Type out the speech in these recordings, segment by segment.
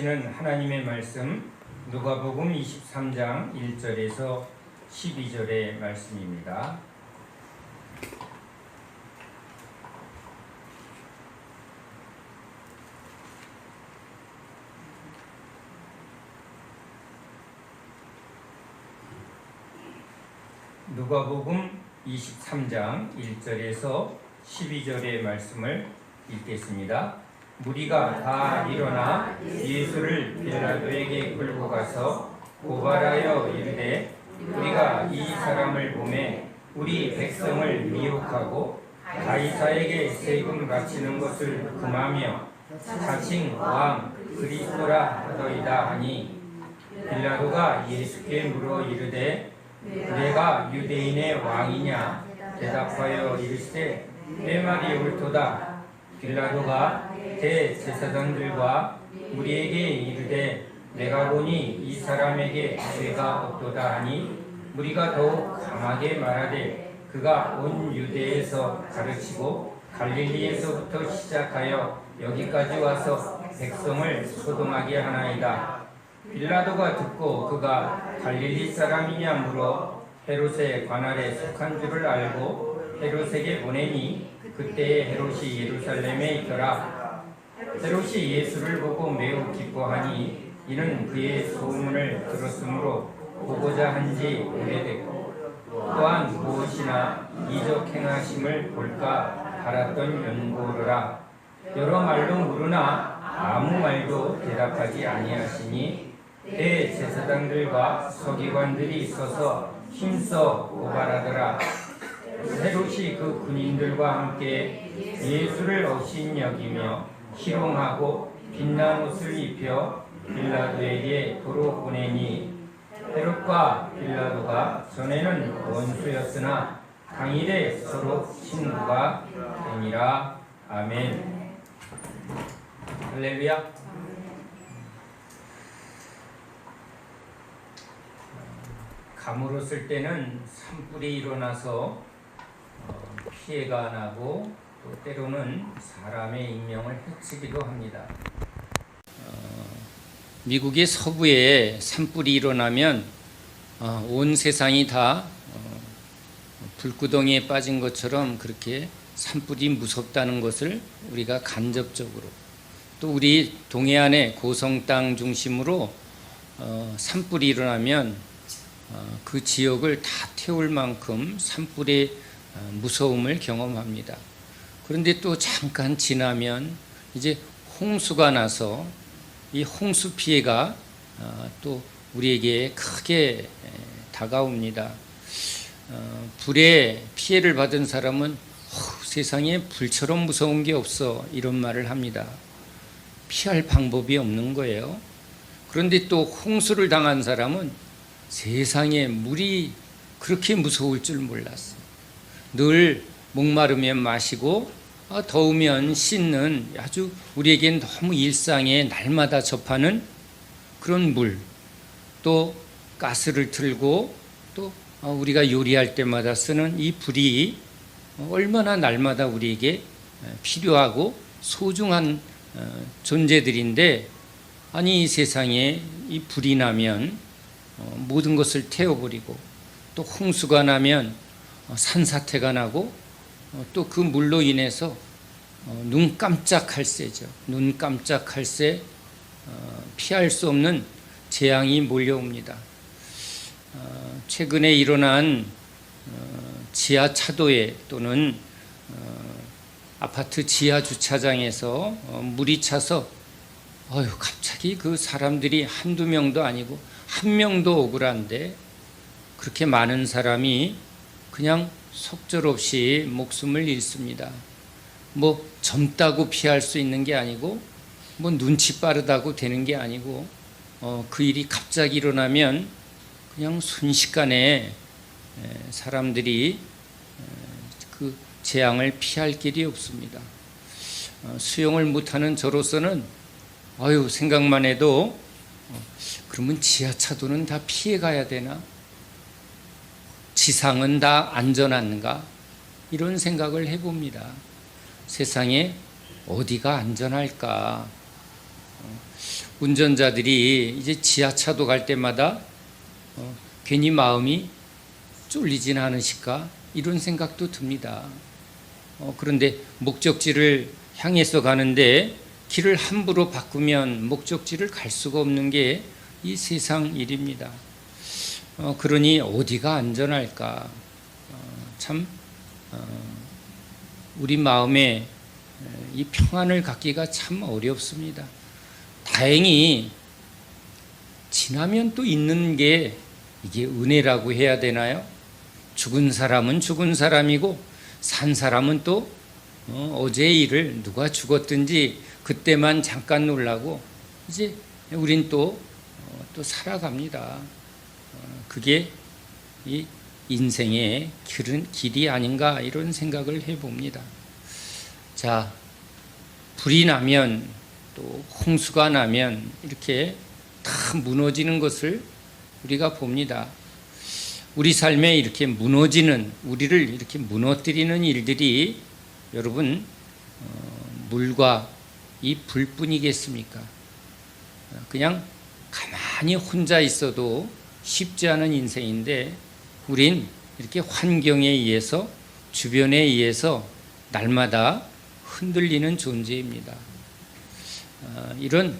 하시는 하나님의 말씀 누가복음 23장 1절에서 12절의 말씀입니다. 누가복음 23장 1절에서 12절의 말씀을 읽겠습니다. 무리가 다 일어나 예수를 빌라도에게 끌고 가서 고발하여 이르되 우리가 이 사람을 보매 우리 백성을 미혹하고 가이사에게 세금 바치는 것을 금하며 자칭 왕 그리스도라 하더이다 하니 빌라도가 예수께 물어 이르되 내가 유대인의 왕이냐 대답하여 이르시되 내 말이 옳도다. 빌라도가 대제사장들과 무리에게 이르되 내가 보니 이 사람에게 죄가 없도다 하니 무리가 더욱 강하게 말하되 그가 온 유대에서 가르치고 갈릴리에서부터 시작하여 여기까지 와서 백성을 소동하게 하나이다. 빌라도가 듣고 그가 갈릴리 사람이냐 물어 헤롯의 관할에 속한 줄을 알고 헤롯에게 보내니 그때에 헤롯이 예루살렘에 있더라. 헤롯이 예수를 보고 매우 기뻐하니 이는 그의 소문을 들었으므로 보고자 한지 오래됐고 또한 무엇이나 이적 행하심을 볼까 바랐던 연고로라. 여러 말로 물으나 아무 말도 대답하지 아니하시니 대제사장들과 서기관들이 있어서 힘써 고발하더라. 헤롯이 그 군인들과 함께 예수를 억신 여기며 희롱하고 빛난 옷을 입혀 빌라도에게 도로 보내니 헤롯과 빌라도가 전에는 원수였으나 당일에 서로 친구가 되니라. 아멘. 할렐루야. 감으로 쓸 때는 산불이 일어나서 피해가 나고 또 때로는 사람의 인명을 해치기도 합니다. 미국의 서부에 산불이 일어나면 온 세상이 다 불구덩이에 빠진 것처럼 그렇게 산불이 무섭다는 것을 우리가 간접적으로 또 우리 동해안의 고성 땅 중심으로 산불이 일어나면 그 지역을 다 태울 만큼 산불의 무서움을 경험합니다. 그런데 또 잠깐 지나면 이제 홍수가 나서 이 홍수 피해가 또 우리에게 크게 다가옵니다. 불에 피해를 받은 사람은 세상에 불처럼 무서운 게 없어 이런 말을 합니다. 피할 방법이 없는 거예요. 그런데 또 홍수를 당한 사람은 세상에 물이 그렇게 무서울 줄 몰랐어. 늘 목마르면 마시고 더우면 씻는 아주 우리에겐 너무 일상에 날마다 접하는 그런 물, 또 가스를 틀고 또 우리가 요리할 때마다 쓰는 이 불이 얼마나 날마다 우리에게 필요하고 소중한 존재들인데 아니 이 세상에 이 불이 나면 모든 것을 태워버리고 또 홍수가 나면 산사태가 나고 또 그 물로 인해서 눈 깜짝할 새죠. 눈 깜짝할 새 피할 수 없는 재앙이 몰려옵니다. 최근에 일어난 지하차도에 또는 아파트 지하 주차장에서 물이 차서 갑자기 그 사람들이 한두 명도 아니고 한 명도 억울한데 그렇게 많은 사람이 그냥 속절없이 목숨을 잃습니다. 뭐 젊다고 피할 수 있는 게 아니고 뭐 눈치 빠르다고 되는 게 아니고 그 일이 갑자기 일어나면 그냥 순식간에 사람들이 그 재앙을 피할 길이 없습니다. 수영을 못하는 저로서는 생각만 해도 그러면 지하차도는 다 피해 가야 되나? 지상은 다 안전한가? 이런 생각을 해봅니다. 세상에 어디가 안전할까? 운전자들이 이제 지하차도 갈 때마다 괜히 마음이 쫄리진 않으실까 이런 생각도 듭니다. 그런데 목적지를 향해서 가는데 길을 함부로 바꾸면 목적지를 갈 수가 없는 게 이 세상 일입니다. 그러니 어디가 안전할까? 참 우리 마음에 이 평안을 갖기가 참 어렵습니다. 다행히 지나면 또 있는 게 이게 은혜라고 해야 되나요? 죽은 사람은 죽은 사람이고 산 사람은 또 어제의 일을 누가 죽었든지 그때만 잠깐 놀라고 이제 우린 또 살아갑니다. 그게 이 인생의 길이 아닌가 이런 생각을 해봅니다. 자, 불이 나면 또 홍수가 나면 이렇게 다 무너지는 것을 우리가 봅니다. 우리 삶에 이렇게 무너지는, 우리를 이렇게 무너뜨리는 일들이 여러분 물과 이 불뿐이겠습니까? 그냥 가만히 혼자 있어도 쉽지 않은 인생인데 우린 이렇게 환경에 의해서 주변에 의해서 날마다 흔들리는 존재입니다. 이런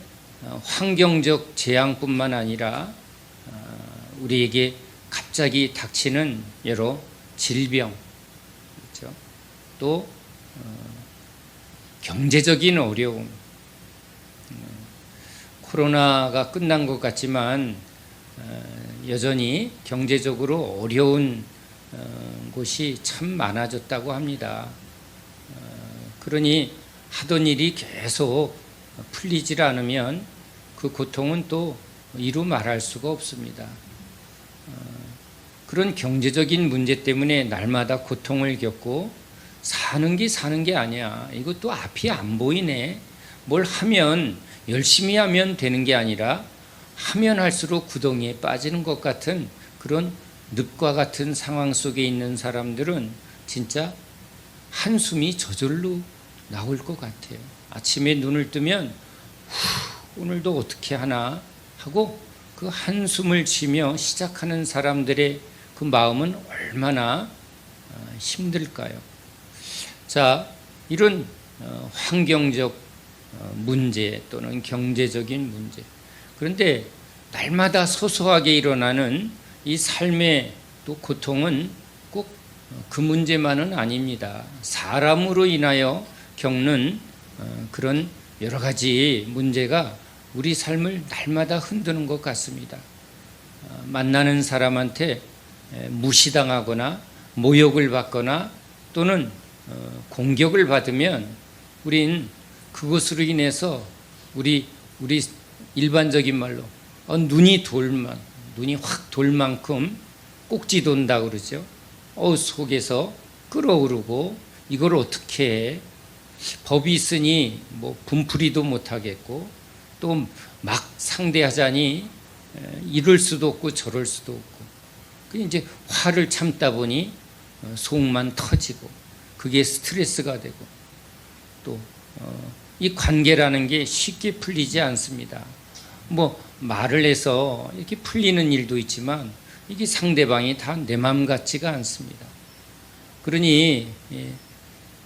환경적 재앙뿐만 아니라 우리에게 갑자기 닥치는 여러 질병, 그렇죠? 또 경제적인 어려움, 코로나가 끝난 것 같지만 여전히 경제적으로 어려운 곳이 참 많아졌다고 합니다. 그러니 하던 일이 계속 풀리질 않으면 그 고통은 또 이루 말할 수가 없습니다. 그런 경제적인 문제 때문에 날마다 고통을 겪고 사는 게 아니야. 이것도 앞이 안 보이네. 뭘 하면 열심히 하면 되는 게 아니라 하면 할수록 구덩이에 빠지는 것 같은 그런 늪과 같은 상황 속에 있는 사람들은 진짜 한숨이 저절로 나올 것 같아요. 아침에 눈을 뜨면 오늘도 어떻게 하나 하고 그 한숨을 쉬며 시작하는 사람들의 그 마음은 얼마나 힘들까요? 자, 이런 환경적 문제 또는 경제적인 문제, 그런데 날마다 소소하게 일어나는 이 삶의 또 고통은 꼭 그 문제만은 아닙니다. 사람으로 인하여 겪는 그런 여러 가지 문제가 우리 삶을 날마다 흔드는 것 같습니다. 만나는 사람한테 무시당하거나 모욕을 받거나 또는 공격을 받으면 우린 그것으로 인해서 우리 일반적인 말로 눈이 확 돌 만큼 꼭지 돈다 그러죠. 속에서 끓어오르고 이걸 어떻게 해? 법이 있으니 뭐 분풀이도 못하겠고 또 막 상대하자니 이럴 수도 없고 저럴 수도 없고 그 이제 화를 참다 보니 속만 터지고 그게 스트레스가 되고 또 이 관계라는 게 쉽게 풀리지 않습니다. 뭐 말을 해서 이렇게 풀리는 일도 있지만 이게 상대방이 다 내 마음 같지가 않습니다. 그러니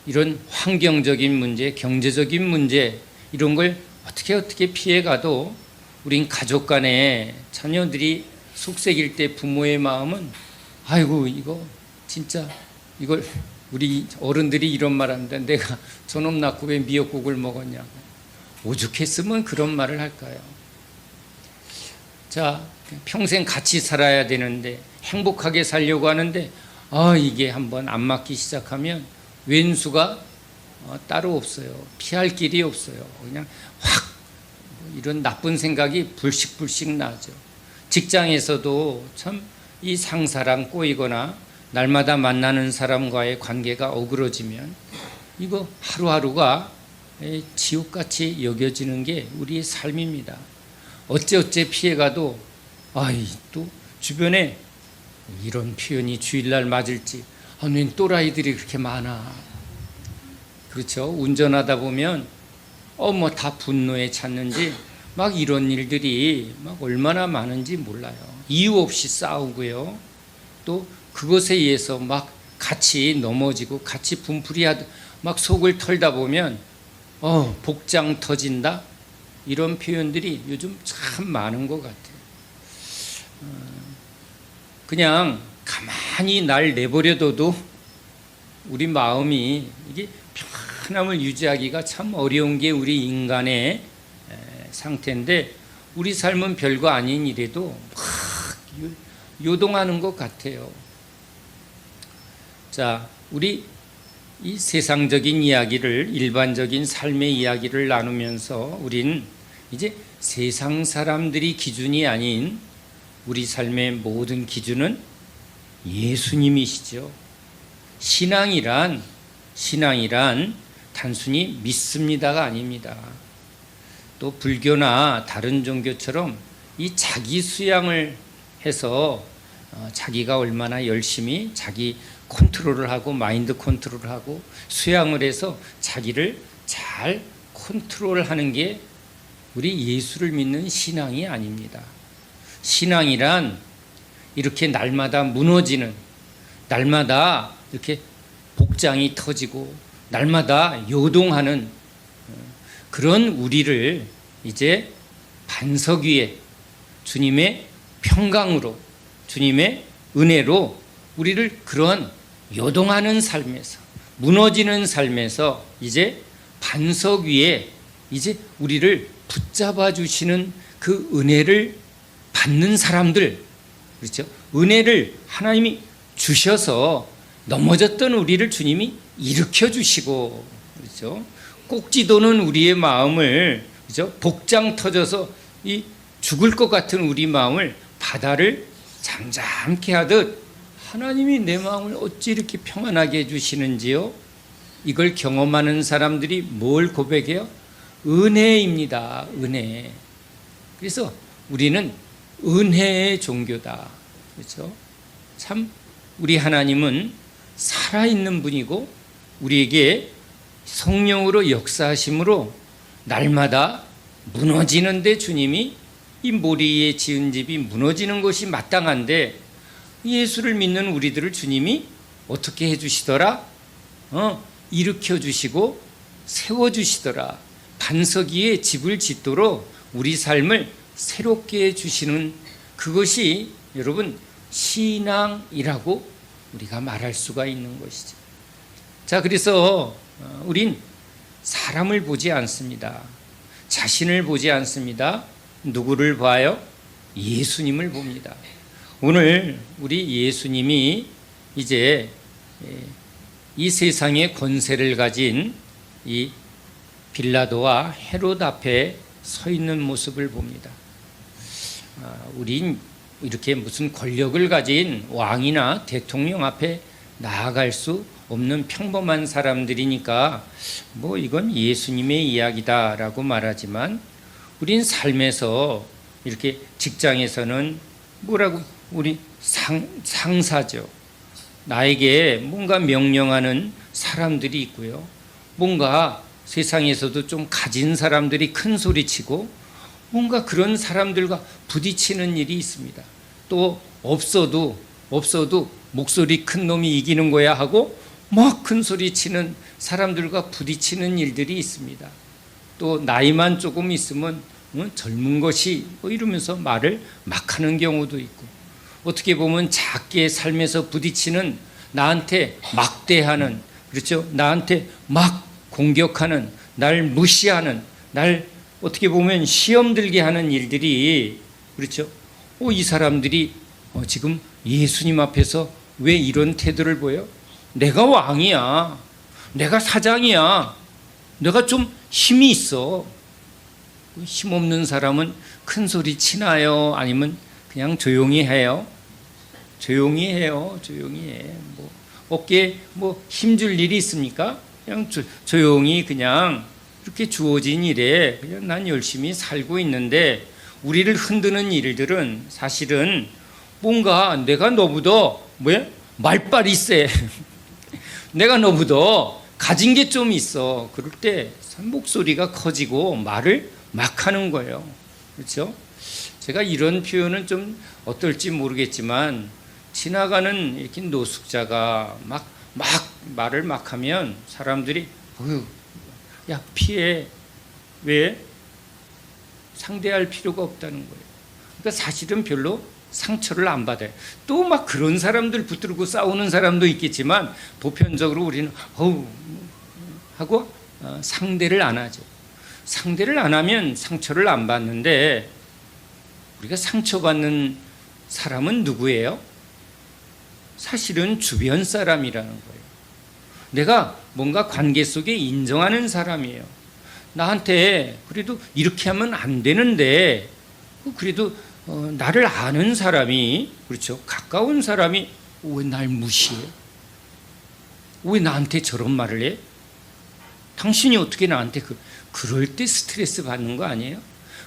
이런 환경적인 문제, 경제적인 문제 이런 걸 어떻게 피해가도 우린 가족 간에 자녀들이 속색일 때 부모의 마음은 아이고 이거 진짜 이걸 우리 어른들이 이런 말 합니다. 내가 저놈 낳고 왜 미역국을 먹었냐고. 오죽했으면 그런 말을 할까요? 자, 평생 같이 살아야 되는데 행복하게 살려고 하는데 이게 한번 안 맞기 시작하면 왼수가 따로 없어요. 피할 길이 없어요. 그냥 확 이런 나쁜 생각이 불식불식 나죠. 직장에서도 참 이 상사랑 꼬이거나 날마다 만나는 사람과의 관계가 어그러지면 이거 하루하루가 지옥같이 여겨지는 게 우리의 삶입니다. 어째 피해가도 또 주변에 이런 표현이 주일날 맞을지 웬 또라이들이 그렇게 많아. 그렇죠. 운전하다 보면 다 분노에 찼는지 막 이런 일들이 막 얼마나 많은지 몰라요. 이유 없이 싸우고요. 또 그것에 의해서 막 같이 넘어지고 같이 분풀이하다 막 속을 털다 보면 복장 터진다 이런 표현들이 요즘 참 많은 것 같아요. 그냥 가만히 날 내버려둬도 우리 마음이 이게 편함을 유지하기가 참 어려운 게 우리 인간의 상태인데 우리 삶은 별거 아닌 일에도 막 요동하는 것 같아요. 자, 우리 이 세상적인 이야기를 일반적인 삶의 이야기를 나누면서 우린 이제 세상 사람들이 기준이 아닌 우리 삶의 모든 기준은 예수님이시죠. 신앙이란 단순히 믿습니다가 아닙니다. 또 불교나 다른 종교처럼 이 자기 수양을 해서 자기가 얼마나 열심히 자기 컨트롤을 하고 마인드 컨트롤을 하고 수양을 해서 자기를 잘 컨트롤하는 게 우리 예수를 믿는 신앙이 아닙니다. 신앙이란 이렇게 날마다 무너지는, 날마다 이렇게 복장이 터지고 날마다 요동하는 그런 우리를 이제 반석 위에 주님의 평강으로 주님의 은혜로 우리를 그런 요동하는 삶에서 무너지는 삶에서 이제 반석 위에 이제 우리를 붙잡아 주시는 그 은혜를 받는 사람들, 그렇죠? 은혜를 하나님이 주셔서 넘어졌던 우리를 주님이 일으켜 주시고, 그렇죠? 꼭지도는 우리의 마음을, 그렇죠? 복장 터져서 이 죽을 것 같은 우리 마음을 바다를 잠잠케 하듯 하나님이 내 마음을 어찌 이렇게 평안하게 해주시는지요? 이걸 경험하는 사람들이 뭘 고백해요? 은혜입니다. 은혜. 그래서 우리는 은혜의 종교다. 그렇죠? 참 우리 하나님은 살아있는 분이고 우리에게 성령으로 역사하심으로 날마다 무너지는데 주님이 이 모리에 지은 집이 무너지는 것이 마땅한데 예수를 믿는 우리들을 주님이 어떻게 해주시더라? 일으켜 주시고 세워주시더라. 반석 위에 집을 짓도록 우리 삶을 새롭게 해주시는 그것이 여러분 신앙이라고 우리가 말할 수가 있는 것이죠. 자, 그래서 우린 사람을 보지 않습니다. 자신을 보지 않습니다. 누구를 봐요? 예수님을 봅니다. 오늘 우리 예수님이 이제 이 세상의 권세를 가진 이 빌라도와 헤롯 앞에 서 있는 모습을 봅니다. 우린 이렇게 무슨 권력을 가진 왕이나 대통령 앞에 나아갈 수 없는 평범한 사람들이니까 뭐 이건 예수님의 이야기다라고 말하지만 우린 삶에서 이렇게 직장에서는 뭐라고 우리 상사죠. 나에게 뭔가 명령하는 사람들이 있고요. 뭔가 세상에서도 좀 가진 사람들이 큰 소리치고 뭔가 그런 사람들과 부딪히는 일이 있습니다. 또 없어도 목소리 큰 놈이 이기는 거야 하고 막 큰 소리 치는 사람들과 부딪히는 일들이 있습니다. 또 나이만 조금 있으면 젊은 것이 뭐 이러면서 말을 막 하는 경우도 있고 어떻게 보면 작게 삶에서 부딪히는 나한테 막대하는 그렇죠? 나한테 막 공격하는 날 무시하는 날 어떻게 보면 시험 들게 하는 일들이 그렇죠? 이 사람들이 지금 예수님 앞에서 왜 이런 태도를 보여? 내가 왕이야. 내가 사장이야. 내가 좀 힘이 있어. 힘없는 사람은 큰 소리 치나요? 아니면 그냥 조용히 해요? 조용히 해요. 조용히 해. 뭐 어깨에 뭐 힘줄 일이 있습니까? 그냥 조용히 그냥 이렇게 주어진 일에 그냥 난 열심히 살고 있는데 우리를 흔드는 일들은 사실은 뭔가 내가 너보다 말빨이 세. 내가 너보다 가진 게 좀 있어. 그럴 때 목소리가 커지고 말을 막 하는 거예요. 그렇죠? 제가 이런 표현은 좀 어떨지 모르겠지만 지나가는 이렇게 노숙자가 막 말을 막 하면 사람들이 어휴, 야 피해. 왜? 상대할 필요가 없다는 거예요. 그러니까 사실은 별로 상처를 안 받아요. 또 막 그런 사람들 붙들고 싸우는 사람도 있겠지만 보편적으로 우리는 어우 하고 상대를 안 하죠. 상대를 안 하면 상처를 안 받는데 우리가 상처받는 사람은 누구예요? 사실은 주변 사람이라는 거예요. 내가 뭔가 관계 속에 인정하는 사람이에요. 나한테 그래도 이렇게 하면 안 되는데 그래도 나를 아는 사람이, 그렇죠, 가까운 사람이 왜 날 무시해? 왜 나한테 저런 말을 해? 당신이 어떻게 나한테 그럴 때 스트레스 받는 거 아니에요?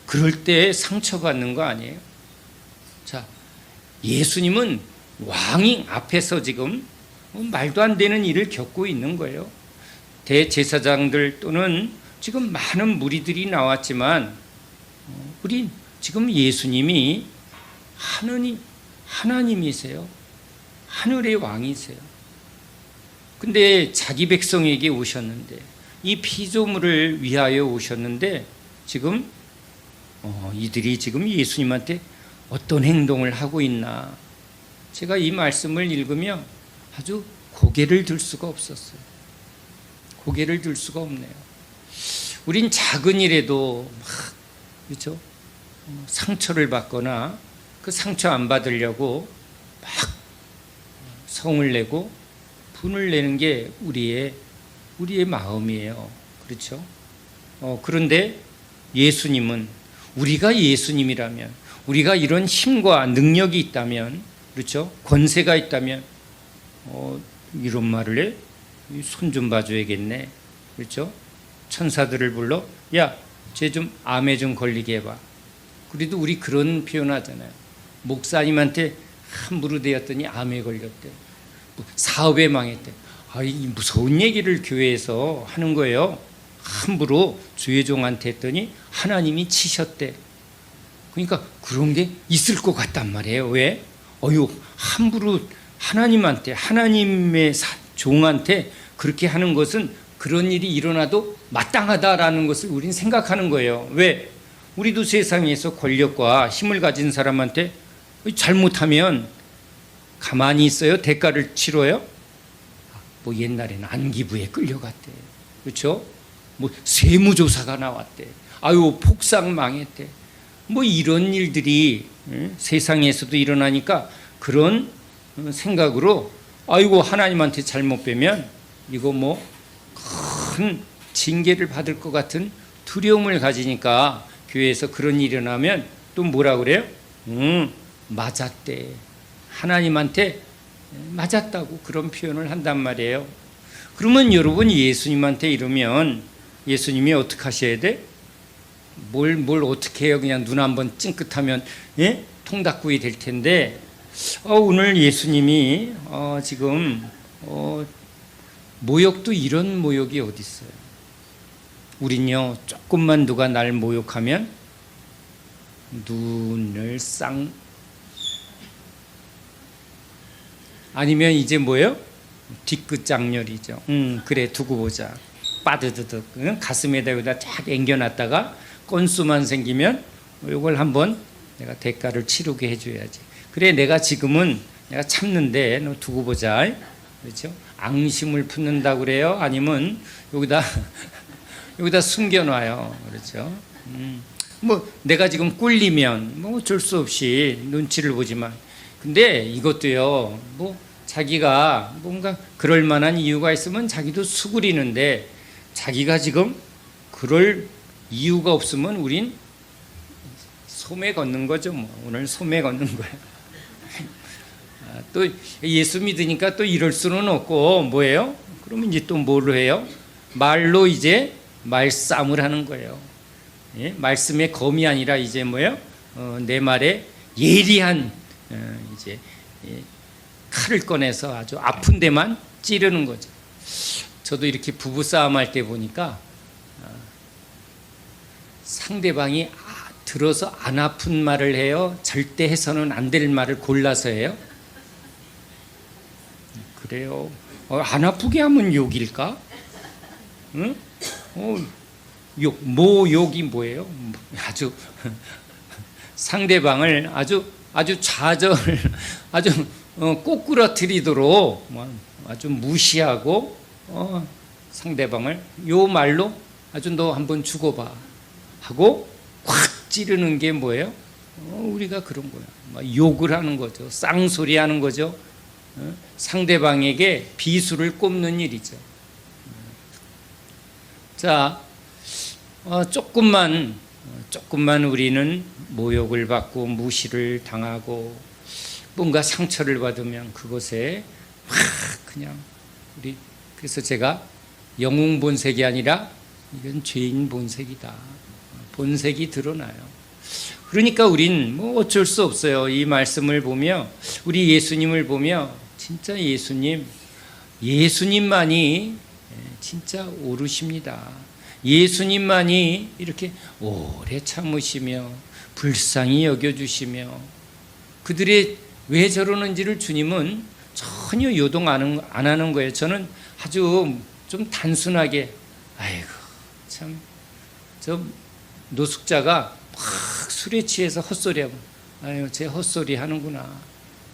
그럴 때 상처 받는 거 아니에요? 자, 예수님은 왕이 앞에서 지금 말도 안 되는 일을 겪고 있는 거예요. 대제사장들 또는 지금 많은 무리들이 나왔지만 우리 지금 예수님이 하나님이세요. 하늘의 왕이세요. 근데 자기 백성에게 오셨는데 이 피조물을 위하여 오셨는데 지금 이들이 지금 예수님한테 어떤 행동을 하고 있나. 제가 이 말씀을 읽으며 아주 고개를 들 수가 없었어요. 고개를 들 수가 없네요. 우린 작은 일에도 막, 그렇죠? 상처를 받거나 그 상처 안 받으려고 막 성을 내고 분을 내는 게 우리의 마음이에요. 그렇죠? 그런데 예수님은, 우리가 예수님이라면, 우리가 이런 힘과 능력이 있다면, 그렇죠? 권세가 있다면 이런 말을 해? 손 좀 봐줘야겠네. 그렇죠? 천사들을 불러 야, 쟤 좀 암에 좀 걸리게 해봐. 그래도 우리 그런 표현하잖아요. 목사님한테 함부로 대었더니 암에 걸렸대. 사업에 망했대. 이 무서운 얘기를 교회에서 하는 거예요. 함부로 주의 종한테 했더니 하나님이 치셨대. 그러니까 그런 게 있을 것 같단 말이에요. 왜? 함부로 하나님한테, 하나님의 종한테 그렇게 하는 것은 그런 일이 일어나도 마땅하다라는 것을 우리는 생각하는 거예요. 왜? 우리도 세상에서 권력과 힘을 가진 사람한테 잘못하면 가만히 있어요? 대가를 치러요? 옛날에는 안기부에 끌려갔대. 그렇죠? 세무조사가 나왔대. 폭삭 망했대. 이런 일들이 세상에서도 일어나니까 그런 생각으로 하나님한테 잘못 빼면 이거 큰 징계를 받을 것 같은 두려움을 가지니까 교회에서 그런 일이 일어나면 또 뭐라 그래요? 맞았대. 하나님한테 맞았다고 그런 표현을 한단 말이에요. 그러면 여러분 예수님한테 이러면 예수님이 어떻게 하셔야 돼? 뭘 어떻게 해요? 그냥 눈 한번 찡긋하면 통닭구이 될 텐데 오늘 예수님이 지금 모욕도 이런 모욕이 어디 있어요? 우린요 조금만 누가 날 모욕하면 눈을 아니면 이제 뭐예요? 뒤끝장렬이죠. 그래 두고 보자. 빠드드득 가슴에다 여기다 쫙 앵겨놨다가 건수만 생기면 이걸 한번 내가 대가를 치르게 해줘야지. 그래 내가 지금은 내가 참는데 너 두고 보자. 그렇죠? 앙심을 품는다고 그래요? 아니면 여기다 숨겨놔요. 그렇죠? 내가 지금 꿀리면 어쩔 수 없이 눈치를 보지만 근데 이것도요 자기가 뭔가 그럴 만한 이유가 있으면 자기도 수그리는데 자기가 지금 그럴 이유가 없으면 우린 소매 걷는 거죠. 오늘 소매 걷는 거예요. 또 예수 믿으니까 또 이럴 수는 없고 뭐예요? 그러면 이제 또 뭘로 해요? 말로 이제 말싸움을 하는 거예요. 말씀의 검이 아니라 이제 뭐예요? 내 말에 예리한 이제 칼을 꺼내서 아주 아픈 데만 찌르는 거죠. 저도 이렇게 부부 싸움할 때 보니까 상대방이 들어서 안 아픈 말을 해요? 절대 해서는 안 될 말을 골라서 해요? 그래요. 안 아프게 하면 욕일까? 응? 욕이 뭐예요? 아주 상대방을 아주 좌절, 아주 꼬꾸라뜨리도록 아주 무시하고 상대방을 요 말로 아주 너 한번 죽어봐 하고 확 찌르는 게 뭐예요? 우리가 그런 거야. 막 욕을 하는 거죠. 쌍소리 하는 거죠. 상대방에게 비수를 꼽는 일이죠. 자, 조금만 우리는 모욕을 받고 무시를 당하고 뭔가 상처를 받으면 그것에 막 그냥 그래서 제가 영웅 본색이 아니라 이건 죄인 본색이다. 본색이 드러나요. 그러니까 우린 뭐 어쩔 수 없어요. 이 말씀을 보며 우리 예수님을 보며 진짜 예수님만이 진짜 오르십니다. 예수님만이 이렇게 오래 참으시며 불쌍히 여겨주시며 그들의 왜 저러는지를 주님은 전혀 요동 안 하는 거예요. 저는 아주 좀 단순하게 아이고 참 저 노숙자가 막 술에 취해서 헛소리하고 아유 쟤 헛소리 하는구나.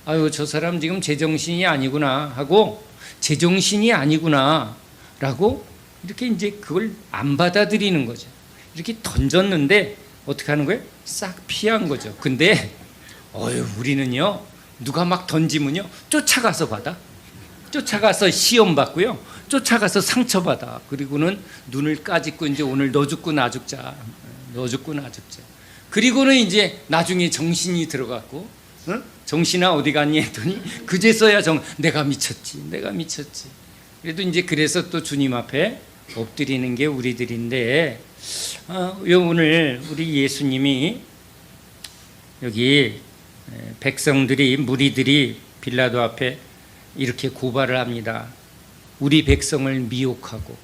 아유 저 사람 지금 제정신이 아니구나 하고 제정신이 아니구나 라고 이렇게 이제 그걸 안 받아들이는 거죠. 이렇게 던졌는데 어떻게 하는 거예요? 싹 피한 거죠. 근데 우리는요 누가 막 던지면요 쫓아가서 받아. 쫓아가서 시험 받고요. 쫓아가서 상처 받아. 그리고는 눈을 까짓고 이제 오늘 너 죽고 나 죽자. 그리고는 이제 나중에 정신이 들어갔고 정신아 어디 갔니 했더니 그제서야 내가 미쳤지. 그래도 이제 그래서 또 주님 앞에 엎드리는 게 우리들인데 오늘 우리 예수님이 여기 백성들이 무리들이 빌라도 앞에 이렇게 고발을 합니다. 우리 백성을 미혹하고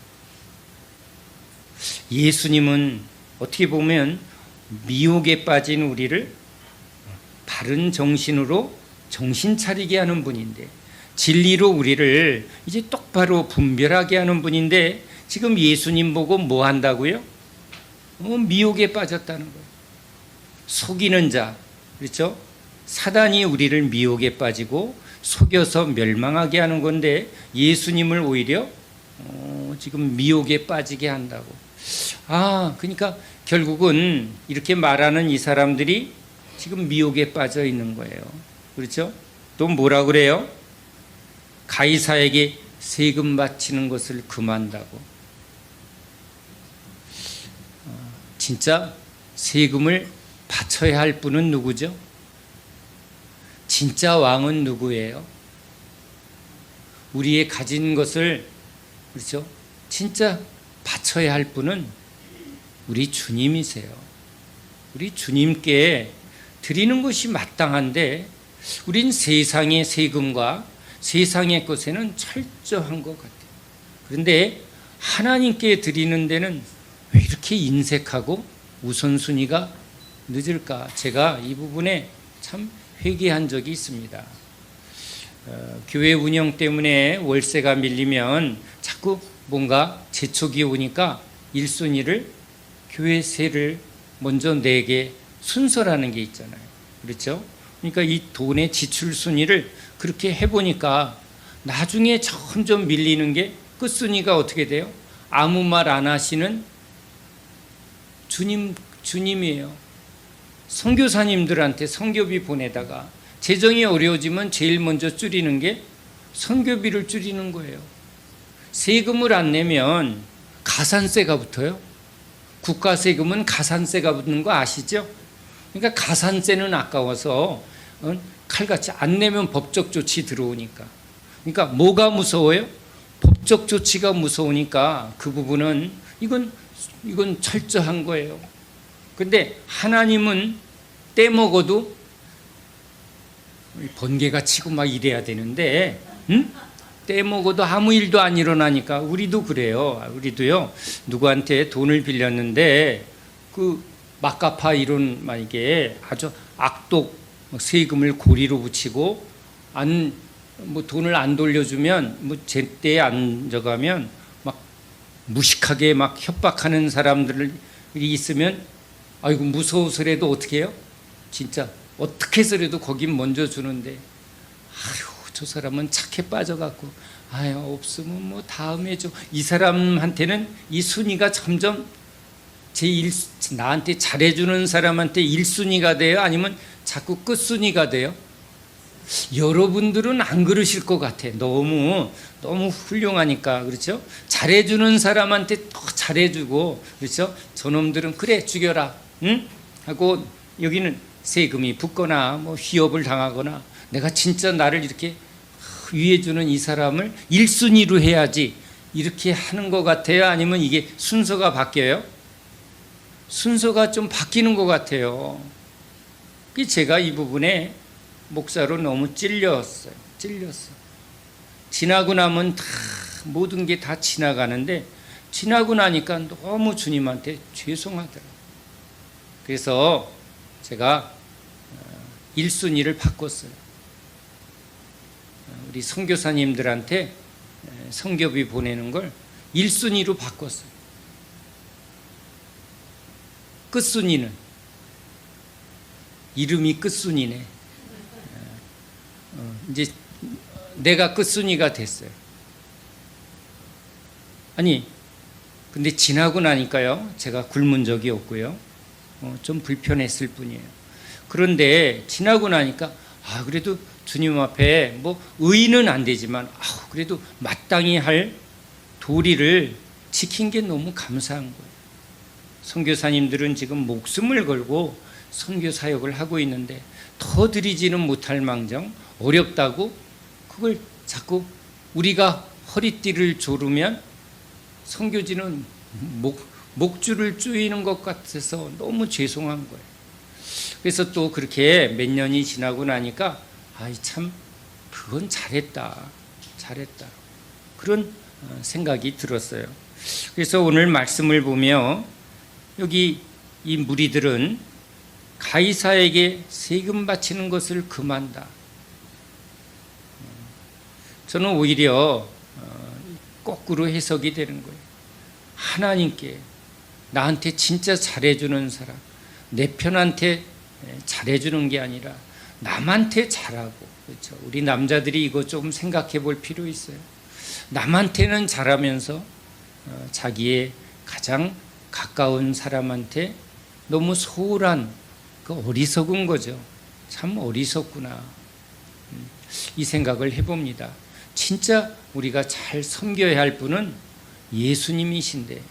예수님은 어떻게 보면 미혹에 빠진 우리를 바른 정신으로 정신 차리게 하는 분인데 진리로 우리를 이제 똑바로 분별하게 하는 분인데 지금 예수님 보고 뭐 한다고요? 미혹에 빠졌다는 거예요. 속이는 자, 그렇죠? 사단이 우리를 미혹에 빠지고 속여서 멸망하게 하는 건데 예수님을 오히려 지금 미혹에 빠지게 한다고. 그러니까 결국은 이렇게 말하는 이 사람들이 지금 미혹에 빠져 있는 거예요. 그렇죠? 또 뭐라 그래요? 가이사에게 세금 바치는 것을 금한다고. 진짜 세금을 바쳐야 할 분은 누구죠? 진짜 왕은 누구예요? 우리의 가진 것을 그렇죠? 진짜 바쳐야 할 분은 우리 주님이세요. 우리 주님께 드리는 것이 마땅한데 우린 세상의 세금과 세상의 것에는 철저한 것 같아요. 그런데 하나님께 드리는 데는 왜 이렇게 인색하고 우선순위가 늦을까? 제가 이 부분에 참 회개한 적이 있습니다. 교회 운영 때문에 월세가 밀리면 자꾸 뭔가 재촉이 오니까 1순위를 교회세를 먼저 내게 순서라는 게 있잖아요. 그렇죠? 그러니까 이 돈의 지출 순위를 그렇게 해보니까 나중에 점점 밀리는 게 끝순위가 어떻게 돼요? 아무 말 안 하시는 주님이에요. 선교사님들한테 선교비 보내다가 재정이 어려워지면 제일 먼저 줄이는 게 선교비를 줄이는 거예요. 세금을 안 내면 가산세가 붙어요. 국가세금은 가산세가 붙는 거 아시죠? 그러니까 가산세는 아까워서 칼같이 안 내면 법적 조치 들어오니까. 그러니까 뭐가 무서워요? 법적 조치가 무서우니까 그 부분은 이건 철저한 거예요. 근데 하나님은 떼먹어도 번개가 치고 막 이래야 되는데 떼먹어도 아무 일도 안 일어나니까 우리도 그래요. 우리도요 누구한테 돈을 빌렸는데 막가파 이런 만약에 아주 악독 세금을 고리로 붙이고 돈을 안 돌려주면 제때에 안 져가면 막 무식하게 막 협박하는 사람들이 있으면 아이고 무서워서라도 어떻게 해요? 진짜 어떻게 해서라도 거긴 먼저 주는데 아유 저 사람은 착해 빠져갖고 아유 없으면 다음에 줘. 이 사람한테는 이 순위가 점점 나한테 잘해주는 사람한테 1순위가 돼요? 아니면 자꾸 끝순위가 돼요? 여러분들은 안 그러실 것 같아. 너무 훌륭하니까. 그렇죠? 잘해주는 사람한테 더 잘해주고, 그렇죠? 저놈들은 그래 죽여라, 응? 하고 여기는 세금이 붙거나 위협을 당하거나 내가 진짜 나를 이렇게 위해주는 이 사람을 1순위로 해야지 이렇게 하는 것 같아요? 아니면 이게 순서가 바뀌어요? 순서가 좀 바뀌는 것 같아요. 제가 이 부분에 목사로 너무 찔렸어요. 지나고 나면 다 모든 게 다 지나가는데 지나고 나니까 너무 주님한테 죄송하더라고요. 그래서 제가 1순위를 바꿨어요. 우리 선교사님들한테 선교비 보내는 걸 1순위로 바꿨어요. 끝순위는 이름이 끝순위네. 이제 내가 끝순위가 됐어요. 아니 근데 지나고 나니까요 제가 굶은 적이 없고요 좀 불편했을 뿐이에요. 그런데 지나고 나니까 그래도 주님 앞에 의의는 안 되지만 그래도 마땅히 할 도리를 지킨 게 너무 감사한 거예요. 선교사님들은 지금 목숨을 걸고 선교 사역을 하고 있는데 더 드리지는 못할 망정 어렵다고 그걸 자꾸 우리가 허리띠를 조르면 선교지는 목줄을 조이는 것 같아서 너무 죄송한 거예요. 그래서 또 그렇게 몇 년이 지나고 나니까 참 그건 잘했다 그런 생각이 들었어요. 그래서 오늘 말씀을 보며 여기 이 무리들은 가이사에게 세금 바치는 것을 금한다. 저는 오히려 거꾸로 해석이 되는 거예요. 하나님께 나한테 진짜 잘해주는 사람, 내 편한테 잘해주는 게 아니라 남한테 잘하고, 그렇죠? 우리 남자들이 이거 좀 생각해 볼 필요 있어요. 남한테는 잘하면서 자기의 가장 가까운 사람한테 너무 소홀한 그 어리석은 거죠. 참 어리석구나. 이 생각을 해봅니다. 진짜 우리가 잘 섬겨야 할 분은 예수님이신데,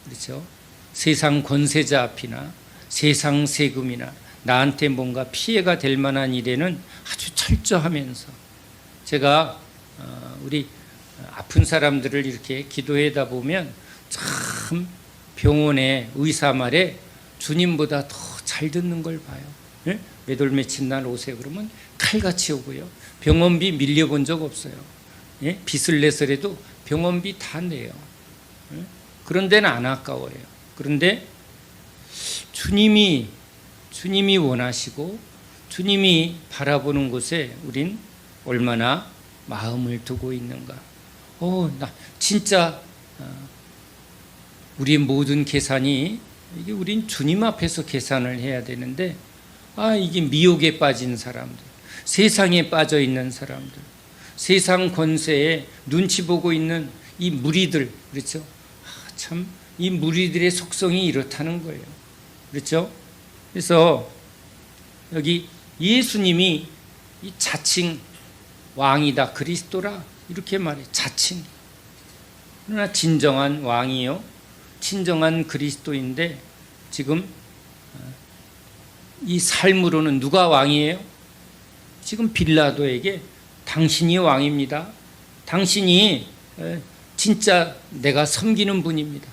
그렇죠? 세상 권세자 앞이나 세상 세금이나 나한테 뭔가 피해가 될 만한 일에는 아주 철저하면서 제가 우리 아픈 사람들을 이렇게 기도하다 보면 참 병원의 의사 말에 주님보다 더 잘 듣는 걸 봐요. 예? 몇월 며칠 날 오세요 그러면 칼같이 오고요. 병원비 밀려본 적 없어요. 예? 빚을 내서라도 병원비 다 내요. 예? 그런 데는 안 아까워요. 그런데 주님이 원하시고 주님이 바라보는 곳에 우린 얼마나 마음을 두고 있는가. 나 진짜 우리의 모든 계산이 이게 우린 주님 앞에서 계산을 해야 되는데 이게 미혹에 빠진 사람들, 세상에 빠져 있는 사람들, 세상 권세에 눈치 보고 있는 이 무리들, 그렇죠? 참 이 무리들의 속성이 이렇다는 거예요. 그렇죠? 그래서 여기 예수님이 이 자칭 왕이다, 그리스도라 이렇게 말해. 자칭. 그러나 진정한 왕이요, 진정한 그리스도인데 지금 이 삶으로는 누가 왕이에요? 지금 빌라도에게 당신이 왕입니다. 당신이 진짜 내가 섬기는 분입니다.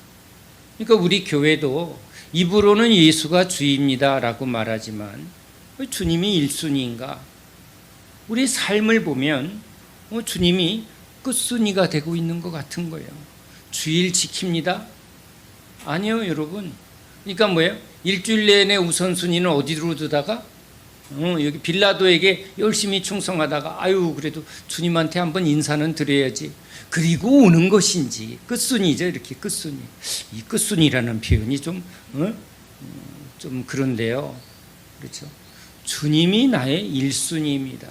그러니까 우리 교회도 입으로는 예수가 주입니다 라고 말하지만 주님이 1순위인가? 우리 삶을 보면 주님이 끝순위가 되고 있는 것 같은 거예요. 주일 지킵니다? 아니요, 여러분. 그러니까 뭐예요? 일주일 내내 우선순위는 어디로 두다가 여기 빌라도에게 열심히 충성하다가 아유 그래도 주님한테 한번 인사는 드려야지. 그리고 오는 것인지 끝순위죠. 이렇게 끝순위. 이 끝순위라는 표현이 좀 그런데요. 그렇죠. 주님이 나의 1순위입니다.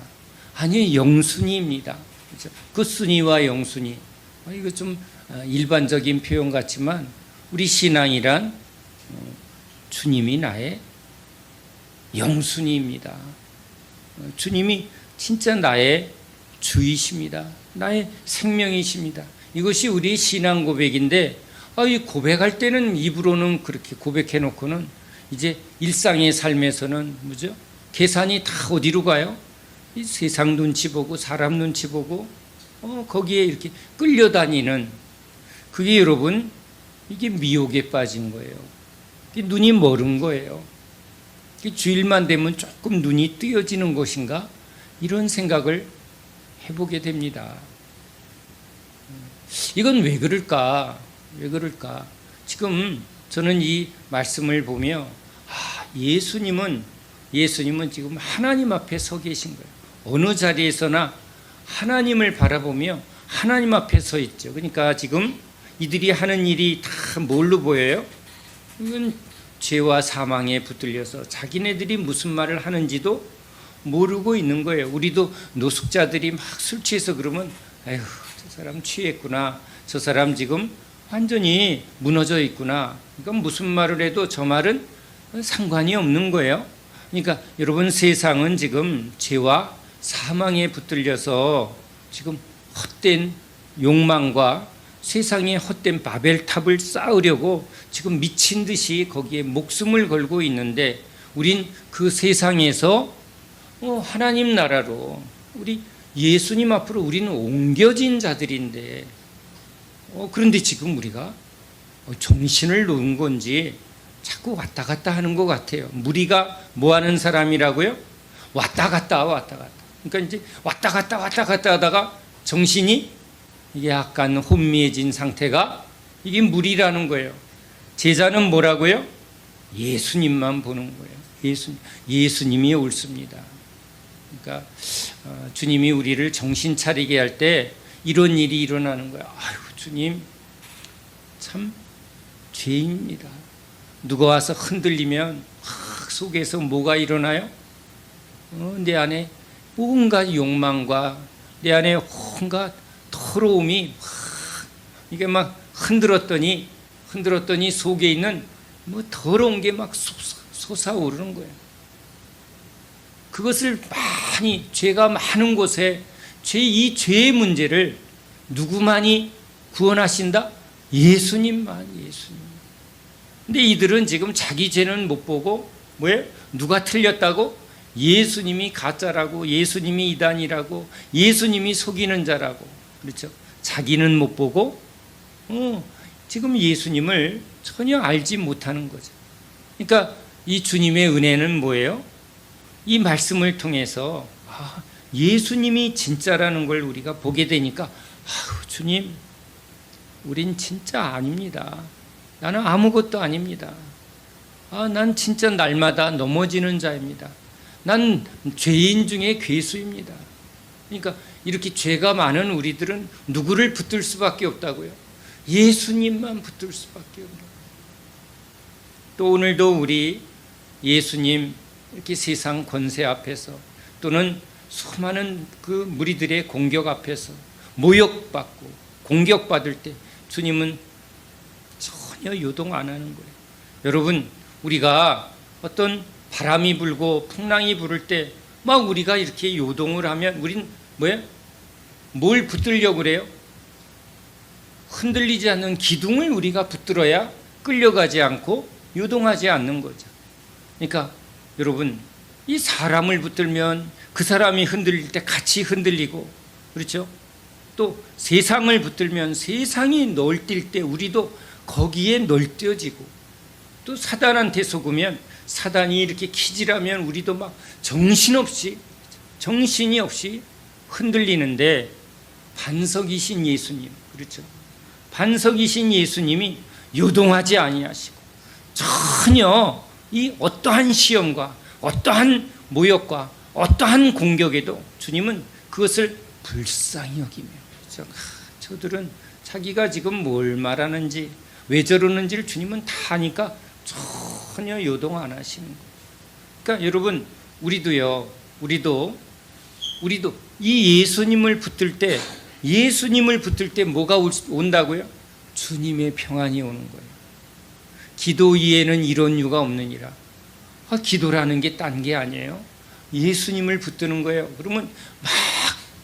아니 영순위입니다. 그렇죠? 끝순위와 영순위. 이거 좀 일반적인 표현 같지만 우리 신앙이란 주님이 나의 영순위입니다. 주님이 진짜 나의 주이십니다. 나의 생명이십니다. 이것이 우리의 신앙 고백인데 이 고백할 때는 입으로는 그렇게 고백해 놓고는 이제 일상의 삶에서는 뭐죠? 계산이 다 어디로 가요? 이 세상 눈치 보고 사람 눈치 보고 거기에 이렇게 끌려다니는 그게 여러분 이게 미혹에 빠진 거예요. 이게 눈이 멀은 거예요. 주일만 되면 조금 눈이 뜨여지는 것인가? 이런 생각을 해보게 됩니다. 이건 왜 그럴까? 왜 그럴까? 지금 저는 이 말씀을 보며 예수님은 지금 하나님 앞에 서 계신 거예요. 어느 자리에서나 하나님을 바라보며 하나님 앞에 서 있죠. 그러니까 지금 이들이 하는 일이 다 뭘로 보여요? 이건 죄와 사망에 붙들려서 자기네들이 무슨 말을 하는지도 모르고 있는 거예요. 우리도 노숙자들이 막 술 취해서 그러면 아휴 저 사람 취했구나. 저 사람 지금 완전히 무너져 있구나. 그러니까 무슨 말을 해도 저 말은 상관이 없는 거예요. 그러니까 여러분 세상은 지금 죄와 사망에 붙들려서 지금 헛된 욕망과 세상에 헛된 바벨탑을 쌓으려고 지금 미친 듯이 거기에 목숨을 걸고 있는데 우린 그 세상에서 하나님 나라로 우리 예수님 앞으로 우리는 옮겨진 자들인데 그런데 지금 우리가 정신을 놓은 건지 자꾸 왔다 갔다 하는 것 같아요. 무리가 뭐 하는 사람이라고요? 왔다 갔다. 그러니까 이제 왔다 갔다 하다가 정신이 이게 약간 혼미해진 상태가 이게 무리라는 거예요. 제자는 뭐라고요? 예수님만 보는 거예요. 예수님이 옳습니다. 그러니까 주님이 우리를 정신 차리게 할 때 이런 일이 일어나는 거예요. 아유 주님 참 죄인입니다. 누가 와서 흔들리면 속에서 뭐가 일어나요? 내 안에 온갖 욕망과 내 안에 온갖 더러움이 이게 막 흔들었더니 속에 있는 뭐 더러운 게 막 솟아오르는 거예요. 그것을 많이 죄가 많은 곳에 이 죄의 문제를 누구만이 구원하신다? 예수님만. 근데 이들은 지금 자기 죄는 못 보고 뭐예요? 누가 틀렸다고? 예수님이 가짜라고, 예수님이 이단이라고, 예수님이 속이는 자라고. 그렇죠? 자기는 못 보고 지금 예수님을 전혀 알지 못하는 거죠. 그러니까 이 주님의 은혜는 뭐예요? 이 말씀을 통해서 예수님이 진짜라는 걸 우리가 보게 되니까 주님 우린 진짜 아닙니다. 나는 아무것도 아닙니다. 난 진짜 날마다 넘어지는 자입니다. 난 죄인 중에 괴수입니다. 그러니까 이렇게 죄가 많은 우리들은 누구를 붙들 수밖에 없다고요? 예수님만 붙들 수밖에 없는. 또 오늘도 우리 예수님 이렇게 세상 권세 앞에서 또는 수많은 그 무리들의 공격 앞에서 모욕받고 공격받을 때 주님은 전혀 요동 안 하는 거예요. 여러분 우리가 어떤 바람이 불고 풍랑이 부를 때 막 우리가 이렇게 요동을 하면 우린 뭐예요? 뭘 붙들려고 그래요? 흔들리지 않는 기둥을 우리가 붙들어야 끌려가지 않고 요동하지 않는 거죠. 그러니까 여러분 이 사람을 붙들면 그 사람이 흔들릴 때 같이 흔들리고 그렇죠? 또 세상을 붙들면 세상이 널뛸 때 우리도 거기에 널뛰어지고 또 사단한테 속으면 사단이 이렇게 키질하면 우리도 막 정신이 없이 흔들리는데 반석이신 예수님 그렇죠? 반석이신 예수님이 요동하지 아니하시고 전혀 이 어떠한 시험과 어떠한 모욕과 어떠한 공격에도 주님은 그것을 불쌍히 여기며, 그렇죠? 저들은 자기가 지금 뭘 말하는지 왜 저러는지를 주님은 다 아니까 전혀 요동 안 하시는 거예요. 그러니까 여러분, 우리도 이 예수님을 붙들 때 뭐가 온다고요? 주님의 평안이 오는 거예요. 기도 위에는 이런 이유가 없느니라. 기도라는 게 딴 게 아니에요. 예수님을 붙드는 거예요. 그러면 막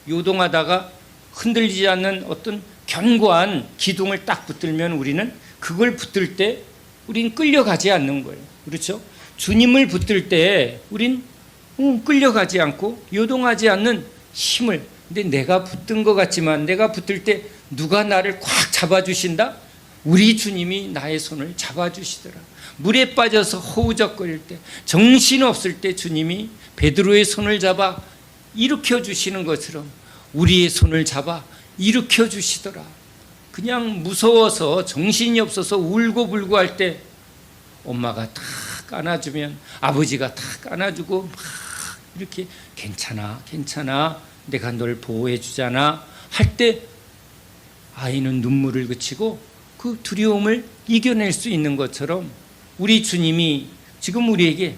요동하다가 흔들리지 않는 어떤 견고한 기둥을 딱 붙들면 우리는 그걸 붙들 때 우린 끌려가지 않는 거예요. 그렇죠? 주님을 붙들 때 우린 끌려가지 않고 요동하지 않는 힘을, 근데 내가 붙든 것 같지만 내가 붙들 때 누가 나를 꽉 잡아주신다? 우리 주님이 나의 손을 잡아주시더라. 물에 빠져서 허우적거릴 때, 정신없을 때 주님이 베드로의 손을 잡아 일으켜 주시는 것처럼 우리의 손을 잡아 일으켜 주시더라. 그냥 무서워서 정신이 없어서 울고불고 할 때 엄마가 탁 안아주면, 아버지가 탁 안아주고 막 이렇게 괜찮아 내가 널 보호해 주잖아 할 때 아이는 눈물을 그치고 그 두려움을 이겨낼 수 있는 것처럼 우리 주님이 지금 우리에게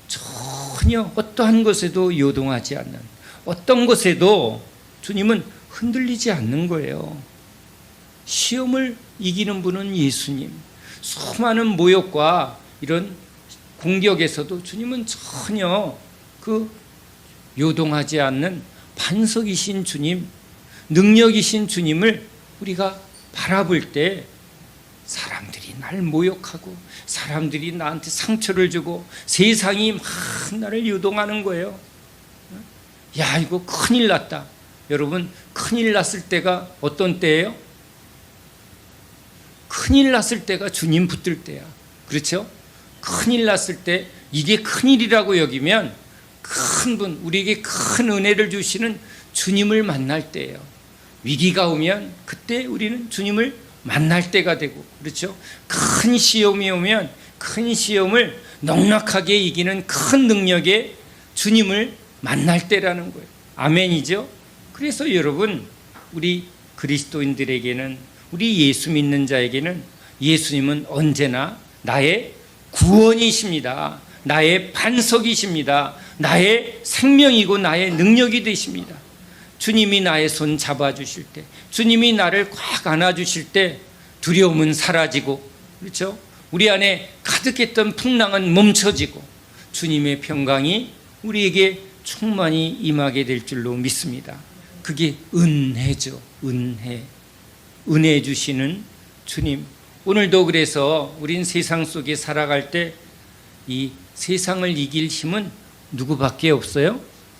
전혀 어떠한 것에도 요동하지 않는, 어떤 것에도 주님은 흔들리지 않는 거예요. 시험을 이기는 분은 예수님. 수많은 모욕과 이런 공격에서도 주님은 전혀 그 요동하지 않는 반석이신 주님, 능력이신 주님을 우리가 바라볼 때 사람들이 날 모욕하고 사람들이 나한테 상처를 주고 세상이 막 나를 요동하는 거예요. 야, 이거 큰일 났다. 여러분, 큰일 났을 때가 어떤 때예요? 큰일 났을 때가 주님 붙들 때야. 그렇죠? 큰일 났을 때 이게 큰일이라고 여기면 큰 분, 우리에게 큰 은혜를 주시는 주님을 만날 때예요. 위기가 오면 그때 우리는 주님을 만날 때가 되고, 그렇죠? 큰 시험이 오면 큰 시험을 넉넉하게 이기는 큰 능력의 주님을 만날 때라는 거예요. 아멘이죠? 그래서 여러분, 우리 그리스도인들에게는, 우리 예수 믿는 자에게는 예수님은 언제나 나의 구원이십니다. 나의 반석이십니다. 나의 생명이고 나의 능력이 되십니다. 주님이 나의 손 잡아주실 때, 주님이 나를 꽉 안아주실 때 두려움은 사라지고, 그렇죠? 우리 안에 가득했던 풍랑은 멈춰지고 주님의 평강이 우리에게 충만히 임하게 될 줄로 믿습니다. 그게 은혜죠. 은혜 주시는 주님. 오늘도 그래서 우린 세상 속에 살아갈 때 이 세상을 이길 힘은 누구밖에 없어요?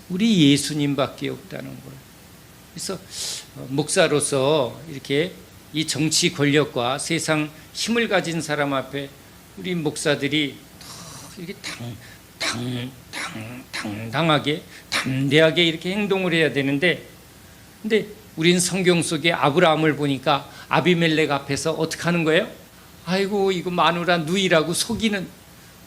우리 예수님밖에 없다는 거예요. 그래서 목사로서 이렇게 이 정치 권력과 세상 힘을 가진 사람 앞에 우리 목사들이 이렇게 당당하게 담대하게 이렇게 행동을 해야 되는데, 근데 우린 성경 속에 아브라함을 보니까 아비멜렉 앞에서 어떻게 하는 거예요? 아이고, 이거 마누라 누이라고 속이는,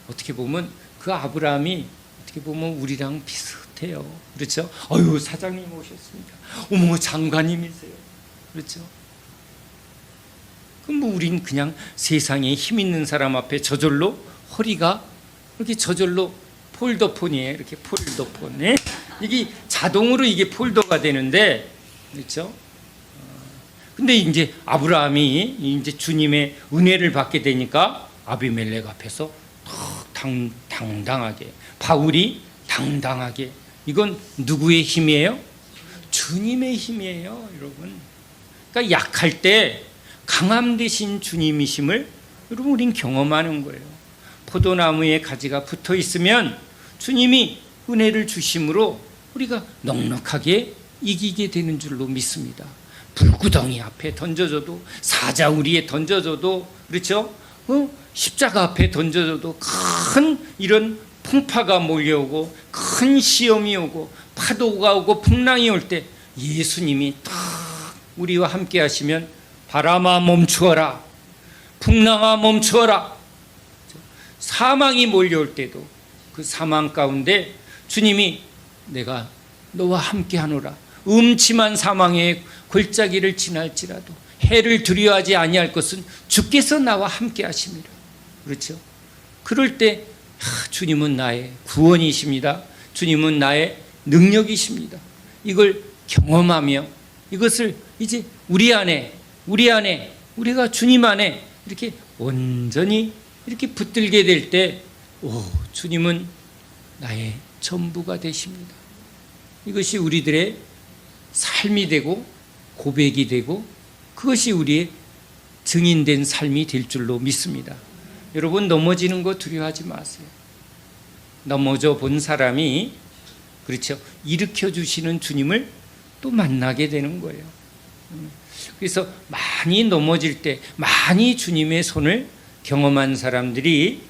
어떻게 보면 그 아브라함이 어떻게 보면 우리랑 비슷해요. 그렇죠? 어유, 사장님 오셨습니다. 어머, 장관님이세요. 그렇죠? 그럼 뭐 우린 그냥 세상에 힘 있는 사람 앞에 저절로 허리가 이렇게 저절로 폴더폰이에요. 이렇게 폴더폰. 네? 이게 자동으로 이게 폴더가 되는데, 그렇죠? 근데 이제 아브라함이 이제 주님의 은혜를 받게 되니까 아비멜렉 앞에서 당당하게, 바울이 당당하게, 이건 누구의 힘이에요? 주님의 힘이에요, 여러분. 그러니까 약할 때 강함 되신 주님이심을 여러분 우린 경험하는 거예요. 포도나무에 가지가 붙어 있으면 주님이 은혜를 주심으로 우리가 넉넉하게 이기게 되는 줄로 믿습니다. 불구덩이 앞에 던져줘도, 사자우리에 던져줘도, 그렇죠? 십자가 앞에 던져줘도 큰 이런 풍파가 몰려오고 큰 시험이 오고 파도가 오고 풍랑이 올 때 예수님이 딱 우리와 함께 하시면 바람아 멈추어라, 풍랑아 멈추어라, 사망이 몰려올 때도 그 사망 가운데 주님이 내가 너와 함께하노라. 음침한 사망의 골짜기를 지날지라도 해를 두려워하지 아니할 것은 주께서 나와 함께하심이라. 그렇죠? 그럴 때 주님은 나의 구원이십니다. 주님은 나의 능력이십니다. 이걸 경험하며 이것을 이제 우리 안에 우리가 주님 안에 이렇게 온전히 이렇게 붙들게 될 때, 주님은 나의 전부가 되십니다. 이것이 우리들의 삶이 되고 고백이 되고 그것이 우리의 증인된 삶이 될 줄로 믿습니다. 여러분, 넘어지는 거 두려워하지 마세요. 넘어져 본 사람이, 그렇죠, 일으켜 주시는 주님을 또 만나게 되는 거예요. 그래서 많이 넘어질 때 많이 주님의 손을 경험한 사람들이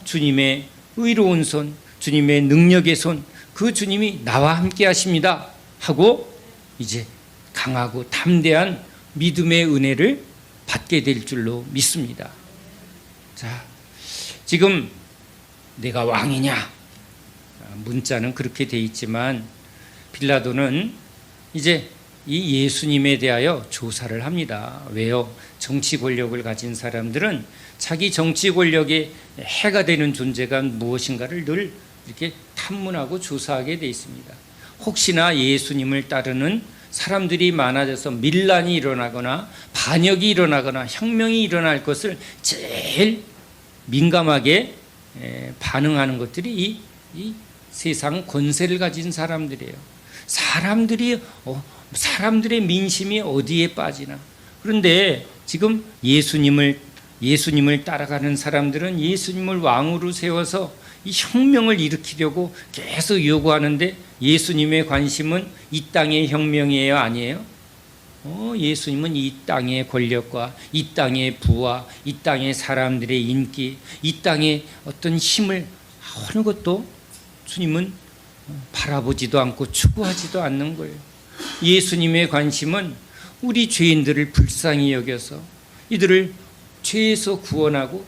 주님의 의로운 손, 주님의 능력의 손, 그 주님이 나와 함께 하십니다 하고 이제 강하고 담대한 믿음의 은혜를 받게 될 줄로 믿습니다. 자, 지금 내가 왕이냐? 문자는 그렇게 돼 있지만 빌라도는 이제 이 예수님에 대하여 조사를 합니다. 왜요? 정치 권력을 가진 사람들은 자기 정치 권력에 해가 되는 존재가 무엇인가를 늘 이렇게 탐문하고 조사하게 돼 있습니다. 혹시나 예수님을 따르는 사람들이 많아져서 밀란이 일어나거나 반역이 일어나거나 혁명이 일어날 것을 제일 민감하게 반응하는 것들이 이 세상 권세를 가진 사람들이에요. 사람들의 민심이 어디에 빠지나. 그런데 지금 예수님을 따라가는 사람들은 예수님을 왕으로 세워서 이 혁명을 일으키려고 계속 요구하는데 예수님의 관심은 이 땅의 혁명이에요, 아니에요? 예수님은 이 땅의 권력과 이 땅의 부와 이 땅의 사람들의 인기, 이 땅의 어떤 힘을 어느 것도 주님은 바라보지도 않고 추구하지도 않는 거예요. 예수님의 관심은 우리 죄인들을 불쌍히 여겨서 이들을 죄에서 구원하고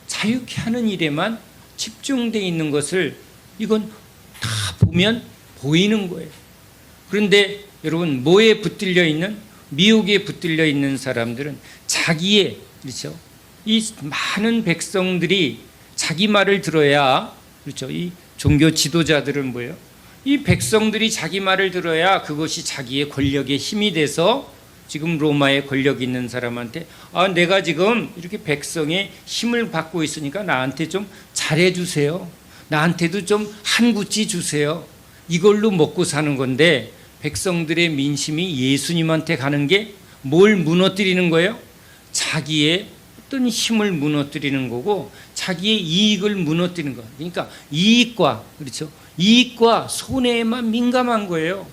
자유케 하는 일에만 집중되어 있는 것을 이건 다 보면 보이는 거예요. 그런데 여러분, 뭐에 붙들려 있는, 미혹에 붙들려 있는 사람들은 자기의, 그렇죠, 이 많은 백성들이 자기 말을 들어야, 그렇죠, 이 종교 지도자들은 뭐예요? 이 백성들이 자기 말을 들어야 그것이 자기의 권력의 힘이 돼서 지금 로마에 권력 있는 사람한테 내가 지금 이렇게 백성의 힘을 받고 있으니까 나한테 좀 잘해주세요. 나한테도 좀 한 구찌 주세요. 이걸로 먹고 사는 건데 백성들의 민심이 예수님한테 가는 게 뭘 무너뜨리는 거예요? 자기의 어떤 힘을 무너뜨리는 거고 자기의 이익을 무너뜨리는 거. 그러니까 이익과, 그렇죠, 이익과 손해에만 민감한 거예요.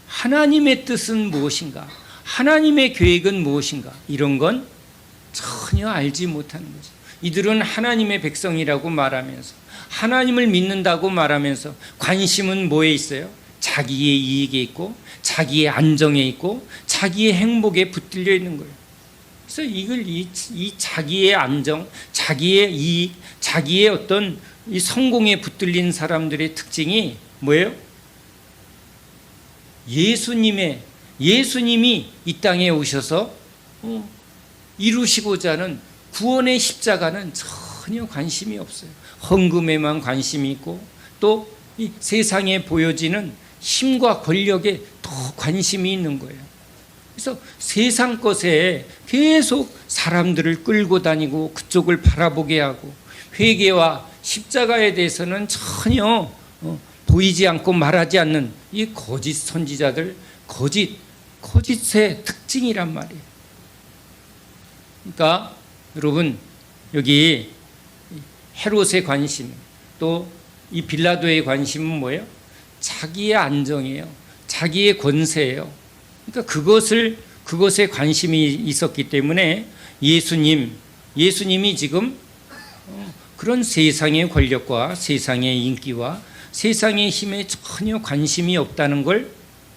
하나님의 뜻은 무엇인가? 하나님의 계획은 무엇인가? 이런 건 전혀 알지 못하는 거죠. 이들은 하나님의 백성이라고 말하면서 하나님을 믿는다고 말하면서 관심은 뭐에 있어요? 자기의 이익에 있고 자기의 안정에 있고 자기의 행복에 붙들려 있는 거예요. 그래서 이걸 이 자기의 안정, 자기의 이익, 자기의 어떤 이 성공에 붙들린 사람들의 특징이 뭐예요? 예수님이 이 땅에 오셔서 이루시고자 하는 구원의 십자가는 전혀 관심이 없어요. 헌금에만 관심이 있고 또 이 세상에 보여지는 힘과 권력에 더 관심이 있는 거예요. 그래서 세상 것에 계속 사람들을 끌고 다니고 그쪽을 바라보게 하고 회개와 십자가에 대해서는 전혀 보이지 않고 말하지 않는 이 거짓 선지자들, 거짓의 특징이란 말이에요. 그러니까 여러분, 여기 헤롯의 관심, 또 이 빌라도의 관심은 뭐예요? 자기의 안정이에요. 자기의 권세예요. 그러니까 그것에 관심이 있었기 때문에 예수님이 지금 그런 세상의 권력과 세상의 인기와 세상의 힘에 전혀 관심이 없다는 걸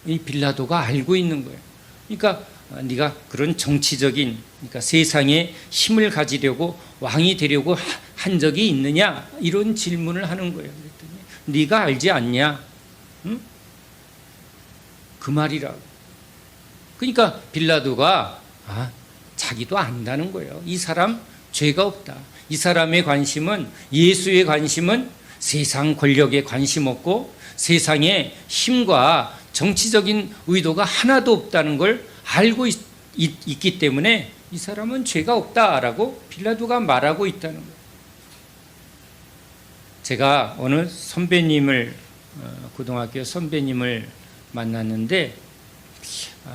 이 빌라도가 알고 있는 거예요. 그러니까 네가 그런 정치적인, 그러니까 세상에 힘을 가지려고 왕이 되려고 한 적이 있느냐, 이런 질문을 하는 거예요. 그랬더니 네가 알지 않냐? 응? 그 말이라고. 그러니까 빌라도가 자기도 안다는 거예요. 이 사람 죄가 없다. 이 사람의 관심은, 예수의 관심은 세상 권력에 관심 없고 세상의 힘과 정치적인 의도가 하나도 없다는 걸 알고 있기 때문에 이 사람은 죄가 없다라고 빌라도가 말하고 있다는 거예요. 제가 어느 선배님을, 고등학교 선배님을 만났는데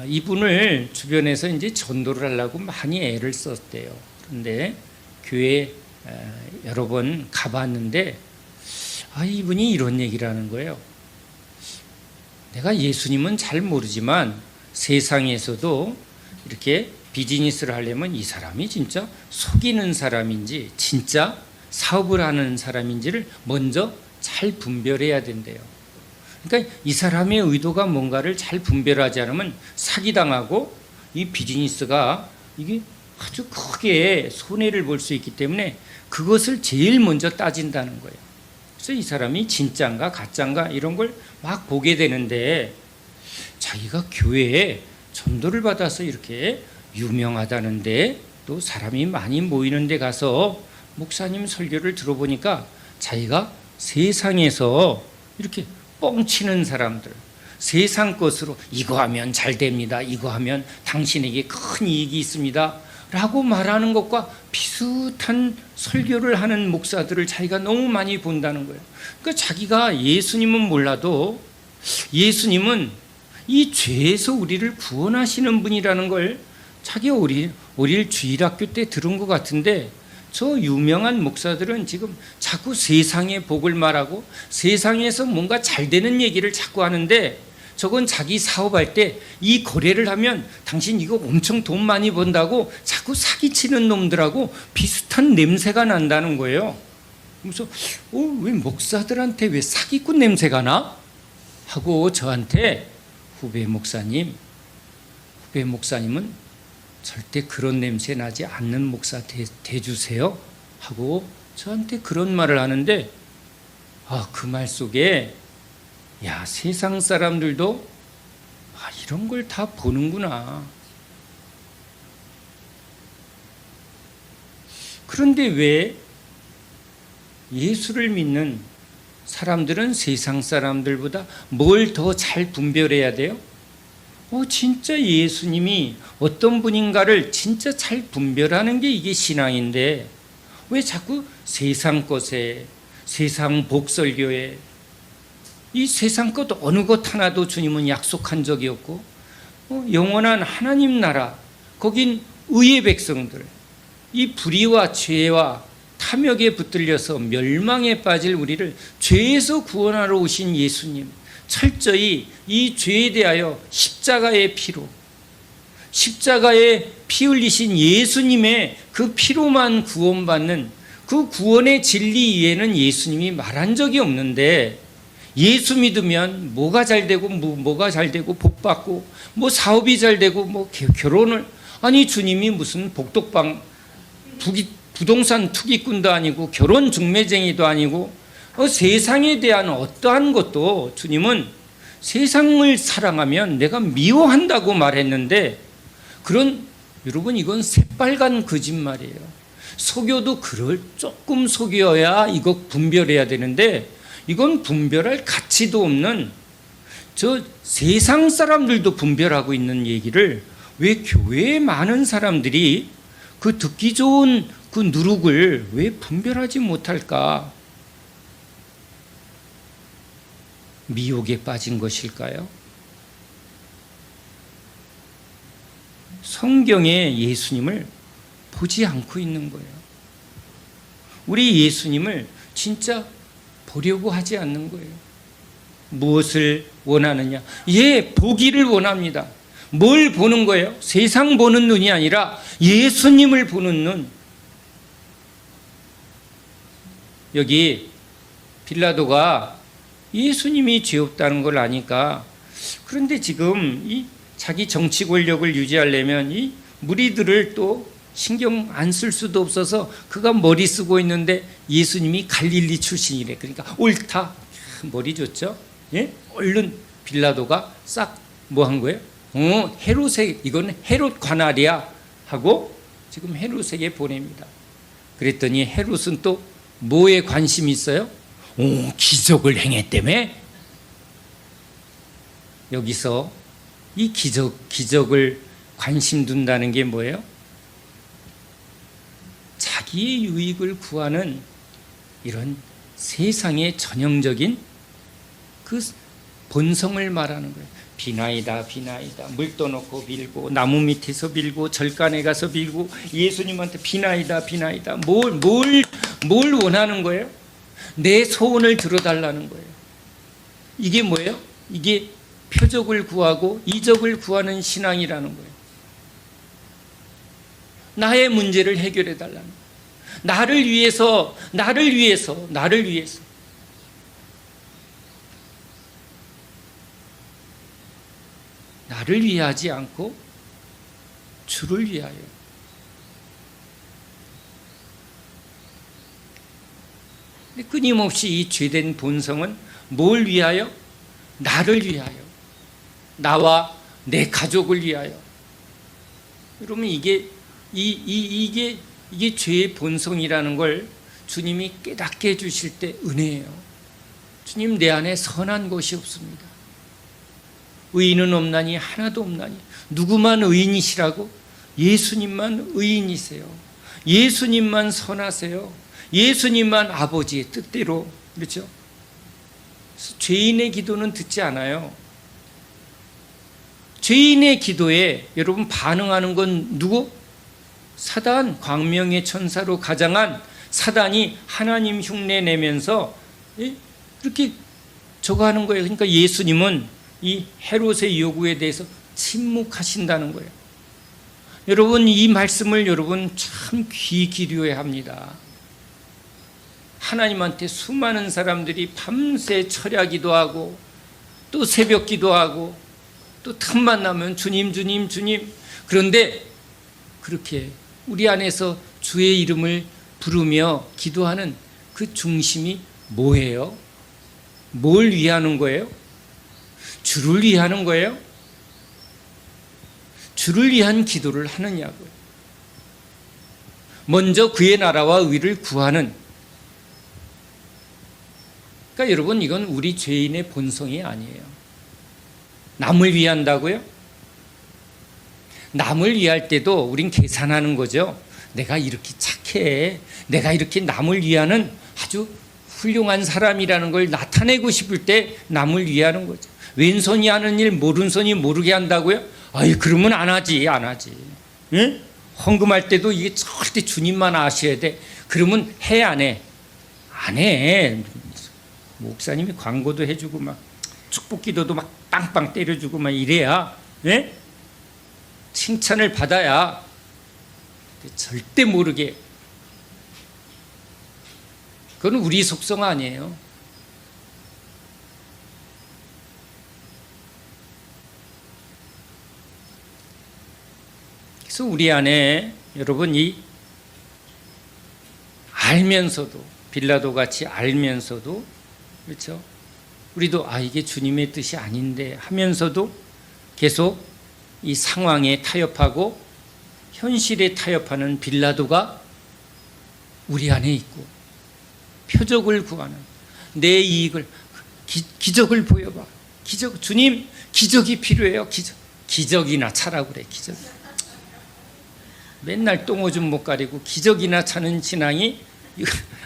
이분을 주변에서 이제 전도를 하려고 많이 애를 썼대요. 그런데 교회 여러 번 가봤는데 이분이 이런 얘기를 하는 거예요. 내가 예수님은 잘 모르지만 세상에서도 이렇게 비즈니스를 하려면 이 사람이 진짜 속이는 사람인지 진짜 사업을 하는 사람인지를 먼저 잘 분별해야 된대요. 그러니까 이 사람의 의도가 뭔가를 잘 분별하지 않으면 사기당하고 이 비즈니스가 이게 아주 크게 손해를 볼 수 있기 때문에 그것을 제일 먼저 따진다는 거예요. 그래서 이 사람이 진짜인가 가짜인가 이런 걸 막 보게 되는데, 자기가 교회에 전도를 받아서 이렇게 유명하다는데 또 사람이 많이 모이는 데 가서 목사님 설교를 들어보니까 자기가 세상에서 이렇게 뻥치는 사람들, 세상 것으로 이거 하면 잘 됩니다, 이거 하면 당신에게 큰 이익이 있습니다 라고 말하는 것과 비슷한 설교를 하는 목사들을 자기가 너무 많이 본다는 거예요. 그러니까 자기가 예수님은 몰라도 예수님은 이 죄에서 우리를 구원하시는 분이라는 걸 자기 어릴 주일학교 때 들은 것 같은데, 저 유명한 목사들은 지금 자꾸 세상의 복을 말하고 세상에서 뭔가 잘 되는 얘기를 자꾸 하는데, 저건 자기 사업할 때 이 거래를 하면 당신 이거 엄청 돈 많이 번다고 자꾸 사기치는 놈들하고 비슷한 냄새가 난다는 거예요. 그래서 왜 목사들한테 왜 사기꾼 냄새가 나? 하고 저한테 후배 목사님은 절대 그런 냄새 나지 않는 목사 돼주세요 하고 저한테 그런 말을 하는데, 그 말 속에 세상 사람들도 이런 걸 다 보는구나. 그런데 왜 예수를 믿는 사람들은 세상 사람들보다 뭘 더 잘 분별해야 돼요? 진짜 예수님이 어떤 분인가를 진짜 잘 분별하는 게 이게 신앙인데, 왜 자꾸 세상 것에, 세상 복설교에, 이 세상 것 어느 것 하나도 주님은 약속한 적이 없고, 영원한 하나님 나라, 거긴 의의 백성들, 이 불의와 죄와 탐욕에 붙들려서 멸망에 빠질 우리를 죄에서 구원하러 오신 예수님, 철저히 이 죄에 대하여 십자가의 피로, 십자가에 피 흘리신 예수님의 그 피로만 구원받는 그 구원의 진리 이외에는 예수님이 말한 적이 없는데, 예수 믿으면 뭐가 잘 되고 뭐가 잘 되고 복 받고 뭐 사업이 잘 되고 뭐 결혼을, 아니 주님이 무슨 복덕방 부동산 투기꾼도 아니고 결혼 중매쟁이도 아니고 세상에 대한 어떠한 것도 주님은 세상을 사랑하면 내가 미워한다고 말했는데, 여러분 이건 새빨간 거짓말이에요. 속여도 조금 속여야 이거 분별해야 되는데, 이건 분별할 가치도 없는, 저 세상 사람들도 분별하고 있는 얘기를 왜 교회에 많은 사람들이 그 듣기 좋은 그 누룩을 왜 분별하지 못할까? 미혹에 빠진 것일까요? 성경에 예수님을 보지 않고 있는 거예요. 우리 예수님을 진짜 보려고 하지 않는 거예요. 무엇을 원하느냐? 보기를 원합니다. 뭘 보는 거예요? 세상 보는 눈이 아니라 예수님을 보는 눈. 여기 빌라도가 예수님이 죄 없다는 걸 아니까, 그런데 지금 이 자기 정치 권력을 유지하려면 이 무리들을 또 신경 안 쓸 수도 없어서 그가 머리 쓰고 있는데 예수님이 갈릴리 출신이래. 그러니까 옳다. 머리 좋죠? 예? 얼른 빌라도가 싹 뭐 한 거예요? 헤롯에, 이건 헤롯 관할이야 하고 지금 헤롯에게 보냅니다. 그랬더니 헤롯은 또 뭐에 관심이 있어요? 기적을 행했다며? 여기서 이 기적을 관심 둔다는 게 뭐예요? 자기의 유익을 구하는 이런 세상의 전형적인 그 본성을 말하는 거예요. 비나이다 비나이다. 물 떠놓고 빌고 나무 밑에서 빌고 절간에 가서 빌고 예수님한테 비나이다 비나이다. 뭘 원하는 거예요? 내 소원을 들어달라는 거예요. 이게 뭐예요? 이게 표적을 구하고 이적을 구하는 신앙이라는 거예요. 나의 문제를 해결해 달라는 거예요. 나를 위해서 나를 위하지 않고 주를 위하여. 끊임없이 이 죄된 본성은 뭘 위하여? 나를 위하여. 나와 내 가족을 위하여. 여러분 이게 죄의 본성이라는 걸 주님이 깨닫게 해주실 때 은혜예요. 주님 내 안에 선한 것이 없습니다. 의인은 없나니 하나도 없나니. 누구만 의인이시라고? 예수님만 의인이세요. 예수님만 선하세요. 예수님만 아버지의 뜻대로. 그렇죠? 죄인의 기도는 듣지 않아요. 죄인의 기도에 여러분 반응하는 건 누구? 사단, 광명의 천사로 가장한 사단이 하나님 흉내 내면서 그렇게 저거 하는 거예요. 그러니까 예수님은 이 헤롯의 요구에 대해서 침묵하신다는 거예요. 여러분 이 말씀을 여러분 참 귀 기울여야 합니다. 하나님한테 수많은 사람들이 밤새 철야 기도하고 또 새벽 기도하고 또 틈만 나면 주님 주님 주님. 그런데 그렇게 우리 안에서 주의 이름을 부르며 기도하는 그 중심이 뭐예요? 뭘 위하는 거예요? 주를 위하는 거예요? 주를 위한 기도를 하느냐고요. 먼저 그의 나라와 의를 구하는. 그러니까 여러분 이건 우리 죄인의 본성이 아니에요. 남을 위한다고요? 남을 위할 때도 우린 계산하는 거죠. 내가 이렇게 착해. 내가 이렇게 남을 위하는 아주 훌륭한 사람이라는 걸 나타내고 싶을 때 남을 위하는 거죠. 왼손이 하는 일 오른손이 모르게 한다고요? 아이 그러면 안 하지. 응? 헌금할 때도 이게 절대 주님만 아셔야 돼. 그러면 해 안 해? 안 해. 목사님이 광고도 해주고 막 축복기도도 막 빵빵 때려주고 막 이래야 칭찬을 받아야. 절대 모르게. 그건 우리 속성 아니에요. 그래서 우리 안에 여러분 이 알면서도 빌라도 같이 알면서도 그렇죠? 우리도 이게 주님의 뜻이 아닌데 하면서도 계속 이 상황에 타협하고 현실에 타협하는 빌라도가 우리 안에 있고 표적을 구하는 내 이익을 기적을 보여봐. 주님 기적이 필요해요. 기적이나 차라고 그래. 기적. 맨날 똥오줌 못 가리고 기적이나 차는 신앙이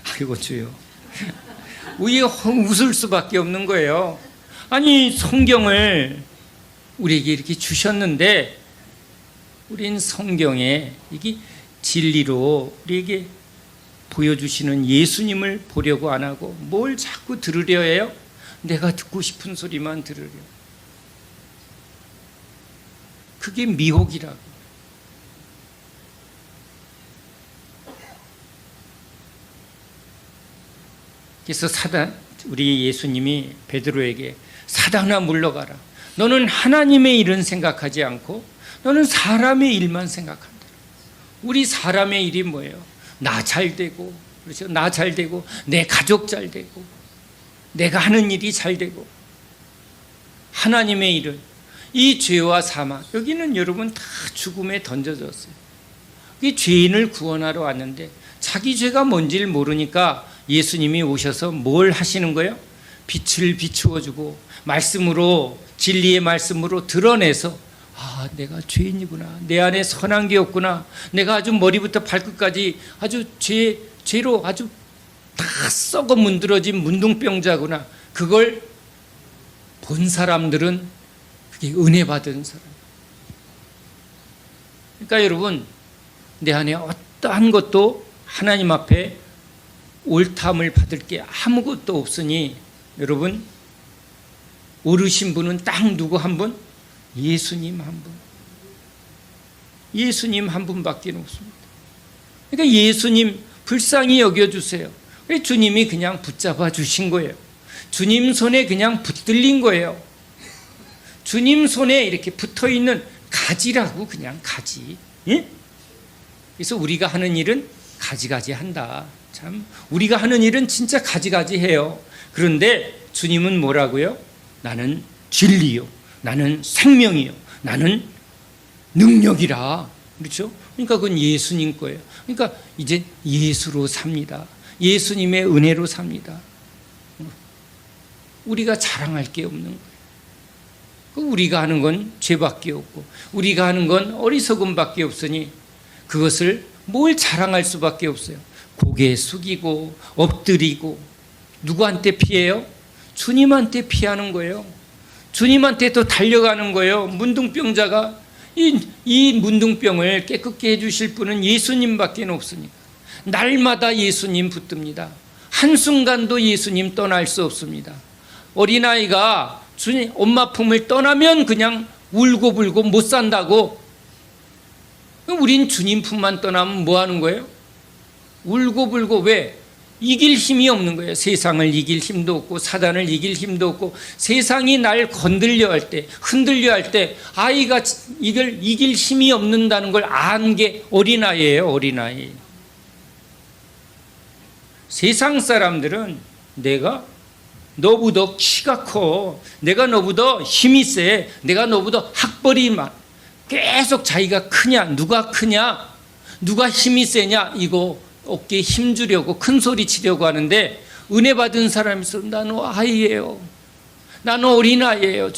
아이고 주여. 우리 웃을 수밖에 없는 거예요. 아니 성경을 우리에게 이렇게 주셨는데 우린 성경에 이게 진리로 우리에게 보여주시는 예수님을 보려고 안 하고 뭘 자꾸 들으려 해요? 내가 듣고 싶은 소리만 들으려. 그게 미혹이라고. 그래서 우리 예수님이 베드로에게 사단아 물러가라. 너는 하나님의 일은 생각하지 않고 너는 사람의 일만 생각한다. 우리 사람의 일이 뭐예요? 나 잘 되고, 그렇죠? 나 잘 되고, 내 가족 잘 되고, 내가 하는 일이 잘 되고. 하나님의 일은 이 죄와 사망, 여기는 여러분 다 죽음에 던져졌어요. 이 죄인을 구원하러 왔는데 자기 죄가 뭔지를 모르니까 예수님이 오셔서 뭘 하시는 거예요? 빛을 비추어주고 말씀으로, 진리의 말씀으로 드러내서, 아, 내가 죄인이구나, 내 안에 선한 게 없구나, 내가 아주 머리부터 발끝까지 아주 죄로 아주 다 썩어 문드러진 문둥병자구나. 그걸 본 사람들은 그게 은혜 받은 사람. 그러니까 여러분, 내 안에 어떠한 것도 하나님 앞에 옳다함을 받을 게 아무것도 없으니, 여러분, 오르신 분은 딱 누구 한 분? 예수님 한 분. 예수님 한 분밖에 없습니다. 그러니까 예수님 불쌍히 여겨주세요. 주님이 그냥 붙잡아 주신 거예요. 주님 손에 그냥 붙들린 거예요. 주님 손에 이렇게 붙어있는 가지라고, 그냥 가지. 예? 그래서 우리가 하는 일은 가지가지 한다. 참, 우리가 하는 일은 진짜 가지가지 해요. 그런데 주님은 뭐라고요? 나는 진리요, 나는 생명이요, 나는 능력이라. 그렇죠? 그러니까 그건 예수님 거예요. 그러니까 이제 예수로 삽니다. 예수님의 은혜로 삽니다. 우리가 자랑할 게 없는 거예요. 우리가 하는 건 죄밖에 없고, 우리가 하는 건 어리석음밖에 없으니 그것을 뭘 자랑할 수밖에 없어요. 고개 숙이고 엎드리고. 누구한테 피해요? 주님한테 피하는 거예요. 주님한테 또 달려가는 거예요. 문둥병자가 이 문둥병을 깨끗게 해주실 분은 예수님밖에 없으니까 날마다 예수님 붙듭니다. 한순간도 예수님 떠날 수 없습니다. 어린아이가 주님 엄마 품을 떠나면 그냥 울고불고 못 산다고. 우린 주님 품만 떠나면 뭐 하는 거예요? 울고불고. 왜? 이길 힘이 없는 거예요. 세상을 이길 힘도 없고 사단을 이길 힘도 없고, 세상이 날 건들려 할 때, 흔들려 할 때 아이가 이걸 이길 힘이 없는다는 걸 안 게 어린아이예요. 어린아이. 세상 사람들은 내가 너보다 키가 커, 내가 너보다 힘이 세, 내가 너보다 학벌이 많아, 계속 자기가 크냐, 누가 크냐, 누가 힘이 세냐, 이거 어깨에 힘주려고 큰 소리 치려고 하는데, 은혜 받은 사람이서 나는 아이예요, 나는 어린아이예요.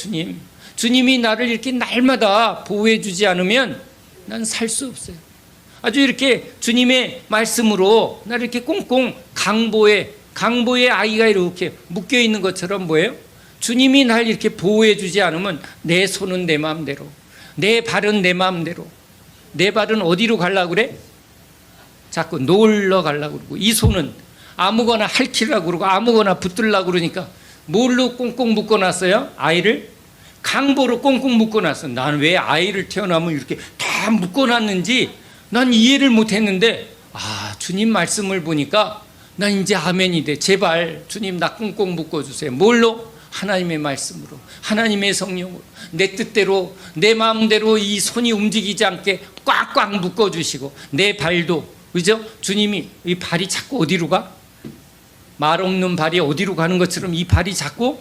주님이 나를 이렇게 날마다 보호해 주지 않으면 난 살 수 없어요. 아주 이렇게 주님의 말씀으로 나를 이렇게 꽁꽁 강보에 아이가 이렇게 묶여 있는 것처럼 뭐예요? 주님이 날 이렇게 보호해 주지 않으면 내 손은 내 마음대로, 내 발은 내 마음대로. 내 발은 어디로 가려고 그래? 자꾸 놀러 가려고 그러고, 이 손은 아무거나 핥히려고 그러고 아무거나 붙들려고 그러니까 뭘로 꽁꽁 묶어놨어요? 아이를 강보로 꽁꽁 묶어놨어. 난 왜 아이를 태어나면 이렇게 다 묶어놨는지 난 이해를 못했는데, 아, 주님 말씀을 보니까 난 이제 아멘이 돼. 제발 주님 나 꽁꽁 묶어주세요. 뭘로? 하나님의 말씀으로, 하나님의 성령으로, 내 뜻대로, 내 마음대로 이 손이 움직이지 않게 꽉꽉 묶어주시고, 내 발도, 그죠? 주님이 이 발이 자꾸 어디로 가? 말 없는 발이 어디로 가는 것처럼 이 발이 자꾸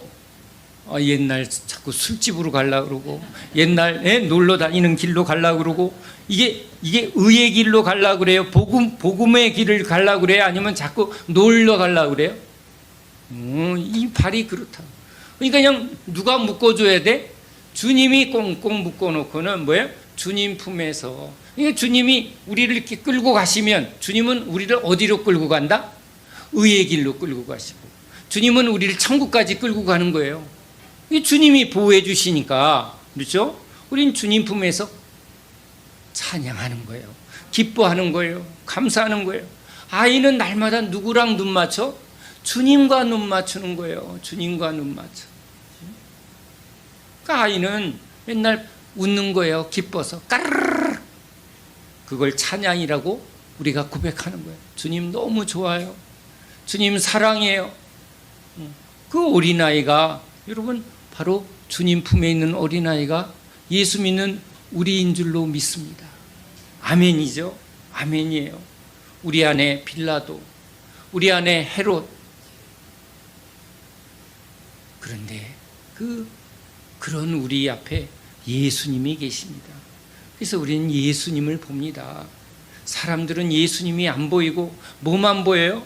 옛날 자꾸 술집으로 가려고 그러고, 옛날에 놀러 다니는 길로 가려고 그러고, 이게 의의 길로 가려고 그래요? 복음의 길을 가려고 그래요? 아니면 자꾸 놀러 가려고 그래요? 이 발이 그렇다. 그러니까 그냥 누가 묶어줘야 돼? 주님이 꽁꽁 묶어놓고는 뭐예요? 주님 품에서. 그러니까 주님이 우리를 이렇게 끌고 가시면, 주님은 우리를 어디로 끌고 간다? 의의 길로 끌고 가시고, 주님은 우리를 천국까지 끌고 가는 거예요. 주님이 보호해 주시니까, 그렇죠? 우린 주님 품에서 찬양하는 거예요. 기뻐하는 거예요. 감사하는 거예요. 아이는 날마다 누구랑 눈 맞춰? 주님과 눈 맞추는 거예요. 주님과 눈 맞춰. 그러니까 아이는 맨날 웃는 거예요. 기뻐서 까르르. 그걸 찬양이라고 우리가 고백하는 거예요. 주님 너무 좋아요. 주님 사랑해요. 그 어린아이가 여러분 바로 주님 품에 있는 어린아이가 예수 믿는 우리인 줄로 믿습니다. 아멘이죠. 아멘이에요. 우리 안에 빌라도, 우리 안에 헤롯. 그런데 그런 우리 앞에 예수님이 계십니다. 그래서 우리는 예수님을 봅니다. 사람들은 예수님이 안 보이고 뭐만 보여요?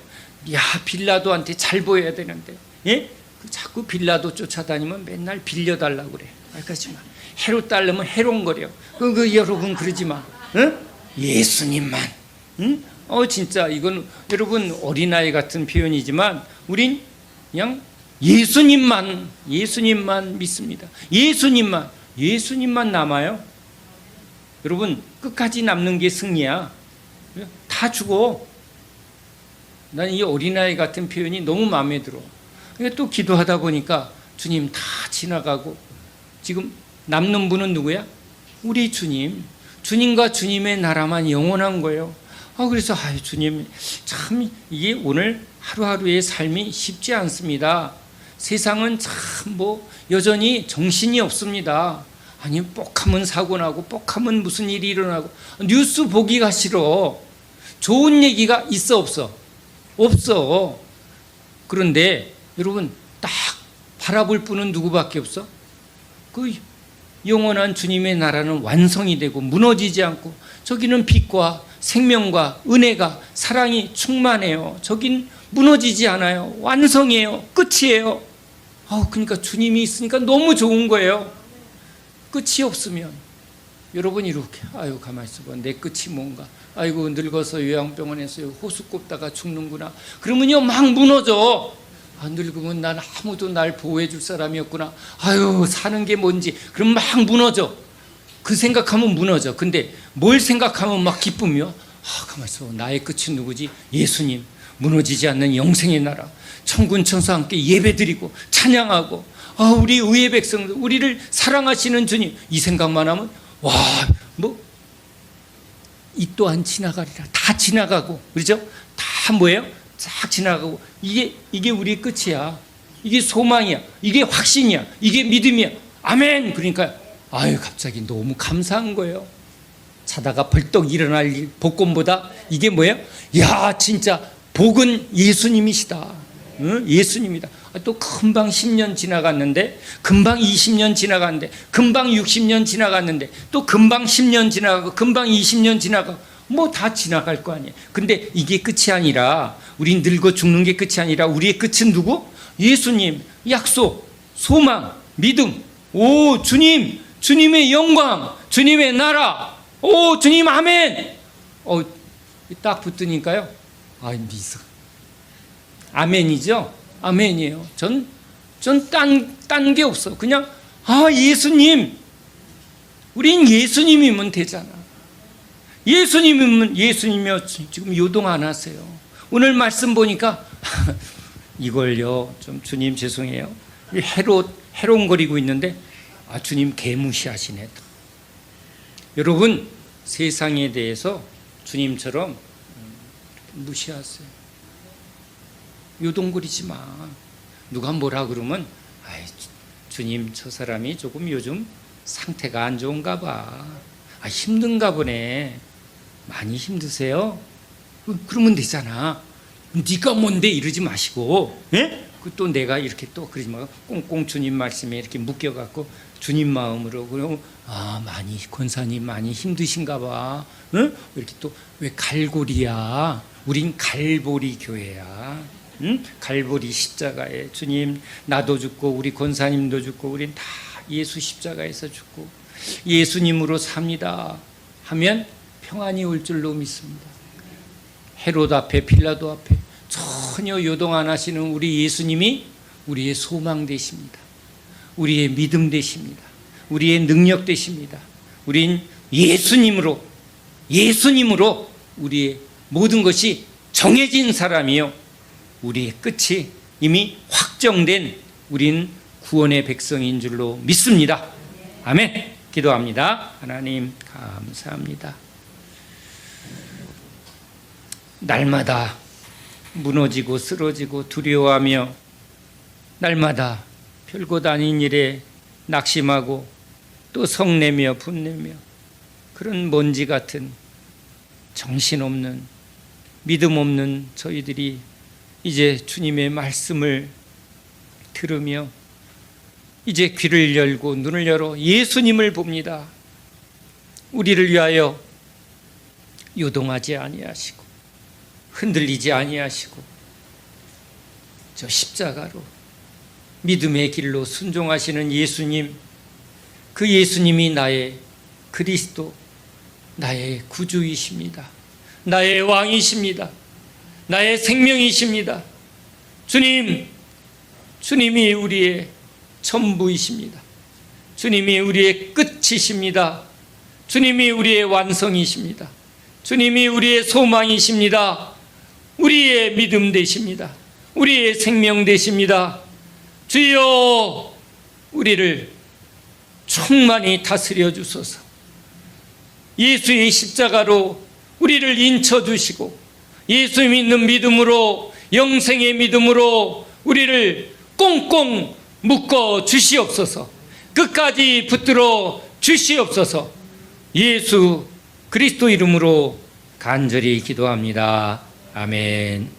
야, 빌라도한테 잘 보여야 되는데, 예? 자꾸 빌라도 쫓아다니면 맨날 빌려달라고 그래. 그러지 마. 헤롯 따르면 해롱거려. 여러분 그러지 마. 응? 예수님만. 응? 진짜 이건 여러분 어린아이 같은 표현이지만 우린 그냥 예수님만 믿습니다. 예수님만 남아요. 여러분 끝까지 남는 게 승리야. 다 죽어. 난 이 어린아이 같은 표현이 너무 마음에 들어. 또 기도하다 보니까 주님 다 지나가고 지금 남는 분은 누구야? 우리 주님. 주님과 주님의 나라만 영원한 거예요. 그래서 주님 참 이게 오늘 하루하루의 삶이 쉽지 않습니다. 세상은 참 여전히 정신이 없습니다. 아니 뻑하면 사고 나고 뻑하면 무슨 일이 일어나고 뉴스 보기가 싫어. 좋은 얘기가 있어 없어? 없어. 그런데 여러분 딱 바라볼 분은 누구밖에 없어? 그 영원한 주님의 나라는 완성이 되고 무너지지 않고 저기는 빛과 생명과 은혜가 사랑이 충만해요. 저긴 무너지지 않아요. 완성이에요. 끝이에요. 그러니까 주님이 있으니까 너무 좋은 거예요. 끝이 없으면 여러분 이렇게 가만히 있어봐. 내 끝이 뭔가. 아이고 늙어서 요양병원에서 호수 꼽다가 죽는구나. 그러면요 막 무너져. 늙으면 난 아무도 날 보호해 줄 사람이 없구나. 사는 게 뭔지. 그럼 막 무너져. 그 생각하면 무너져. 근데 뭘 생각하면 막 기쁨이요? 가만히 있어. 나의 끝이 누구지? 예수님. 무너지지 않는 영생의 나라. 천군 천사 함께 예배드리고 찬양하고 우리 의의 백성들, 우리를 사랑하시는 주님. 이 생각만 하면 이 또한 지나가리라. 다 지나가고 그렇죠? 다 뭐예요? 싹 지나가고 이게 우리의 끝이야. 이게 소망이야. 이게 확신이야. 이게 믿음이야. 아멘. 그러니까 갑자기 너무 감사한 거예요. 자다가 벌떡 일어날 일, 복권보다 이게 뭐예요? 야 진짜 복은 예수님이시다. 응? 예수님이다. 또 금방 10년 지나갔는데 금방 20년 지나갔는데 금방 60년 지나갔는데 또 금방 10년 지나가고 금방 20년 지나가고 다 지나갈 거 아니에요. 근데 이게 끝이 아니라 우린 늙어 죽는 게 끝이 아니라 우리의 끝은 누구? 예수님, 약속, 소망, 믿음. 주님, 주님의 영광, 주님의 나라. 주님 아멘. 딱 붙으니까요. 미소. 아멘이죠? 아멘이에요. 전 딴 게 없어. 그냥 예수님. 우린 예수님이면 되잖아. 예수님이면 지금 요동 안 하세요. 오늘 말씀 보니까 이걸요 좀 주님 죄송해요. 해롱거리고 있는데 주님 개무시하시네. 여러분 세상에 대해서 주님처럼 무시하세요. 요동거리지 마. 누가 뭐라 그러면 주님 저 사람이 조금 요즘 상태가 안 좋은가 봐. 힘든가 보네. 많이 힘드세요? 그러면 되잖아. 네가 뭔데 이러지 마시고, 예? 또 내가 이렇게 또 그러지 말고 꽁꽁 주님 말씀에 이렇게 묶여갖고 주님 마음으로 그러면 많이 권사님 많이 힘드신가 봐. 응? 이렇게 또 왜 갈고리야? 우린 갈보리 교회야. 응? 갈보리 십자가에 주님 나도 죽고 우리 권사님도 죽고 우린 다 예수 십자가에서 죽고 예수님으로 삽니다 하면 평안이 올 줄로 믿습니다. 헤롯 앞에 빌라도 앞에 전혀 요동 안 하시는 우리 예수님이 우리의 소망 되십니다. 우리의 믿음 되십니다. 우리의 능력 되십니다. 우린 예수님으로 우리의 모든 것이 정해진 사람이요. 우리의 끝이 이미 확정된 우린 구원의 백성인 줄로 믿습니다. 아멘. 기도합니다. 하나님 감사합니다. 날마다 무너지고 쓰러지고 두려워하며 날마다 별것 아닌 일에 낙심하고 또 성내며 분내며 그런 먼지 같은 정신없는 믿음 없는 저희들이 이제 주님의 말씀을 들으며 이제 귀를 열고 눈을 열어 예수님을 봅니다. 우리를 위하여 요동하지 아니하시고 흔들리지 아니하시고 저 십자가로 믿음의 길로 순종하시는 예수님, 그 예수님이 나의 그리스도, 나의 구주이십니다. 나의 왕이십니다. 나의 생명이십니다. 주님이 우리의 전부이십니다. 주님이 우리의 끝이십니다. 주님이 우리의 완성이십니다. 주님이 우리의 소망이십니다. 우리의 믿음 되십니다. 우리의 생명 되십니다. 주여, 우리를 충만히 다스려 주소서. 예수의 십자가로 우리를 인쳐 주시고 예수 믿는 믿음으로, 영생의 믿음으로 우리를 꽁꽁 묶어 주시옵소서. 끝까지 붙들어 주시옵소서. 예수 그리스도 이름으로 간절히 기도합니다. 아멘.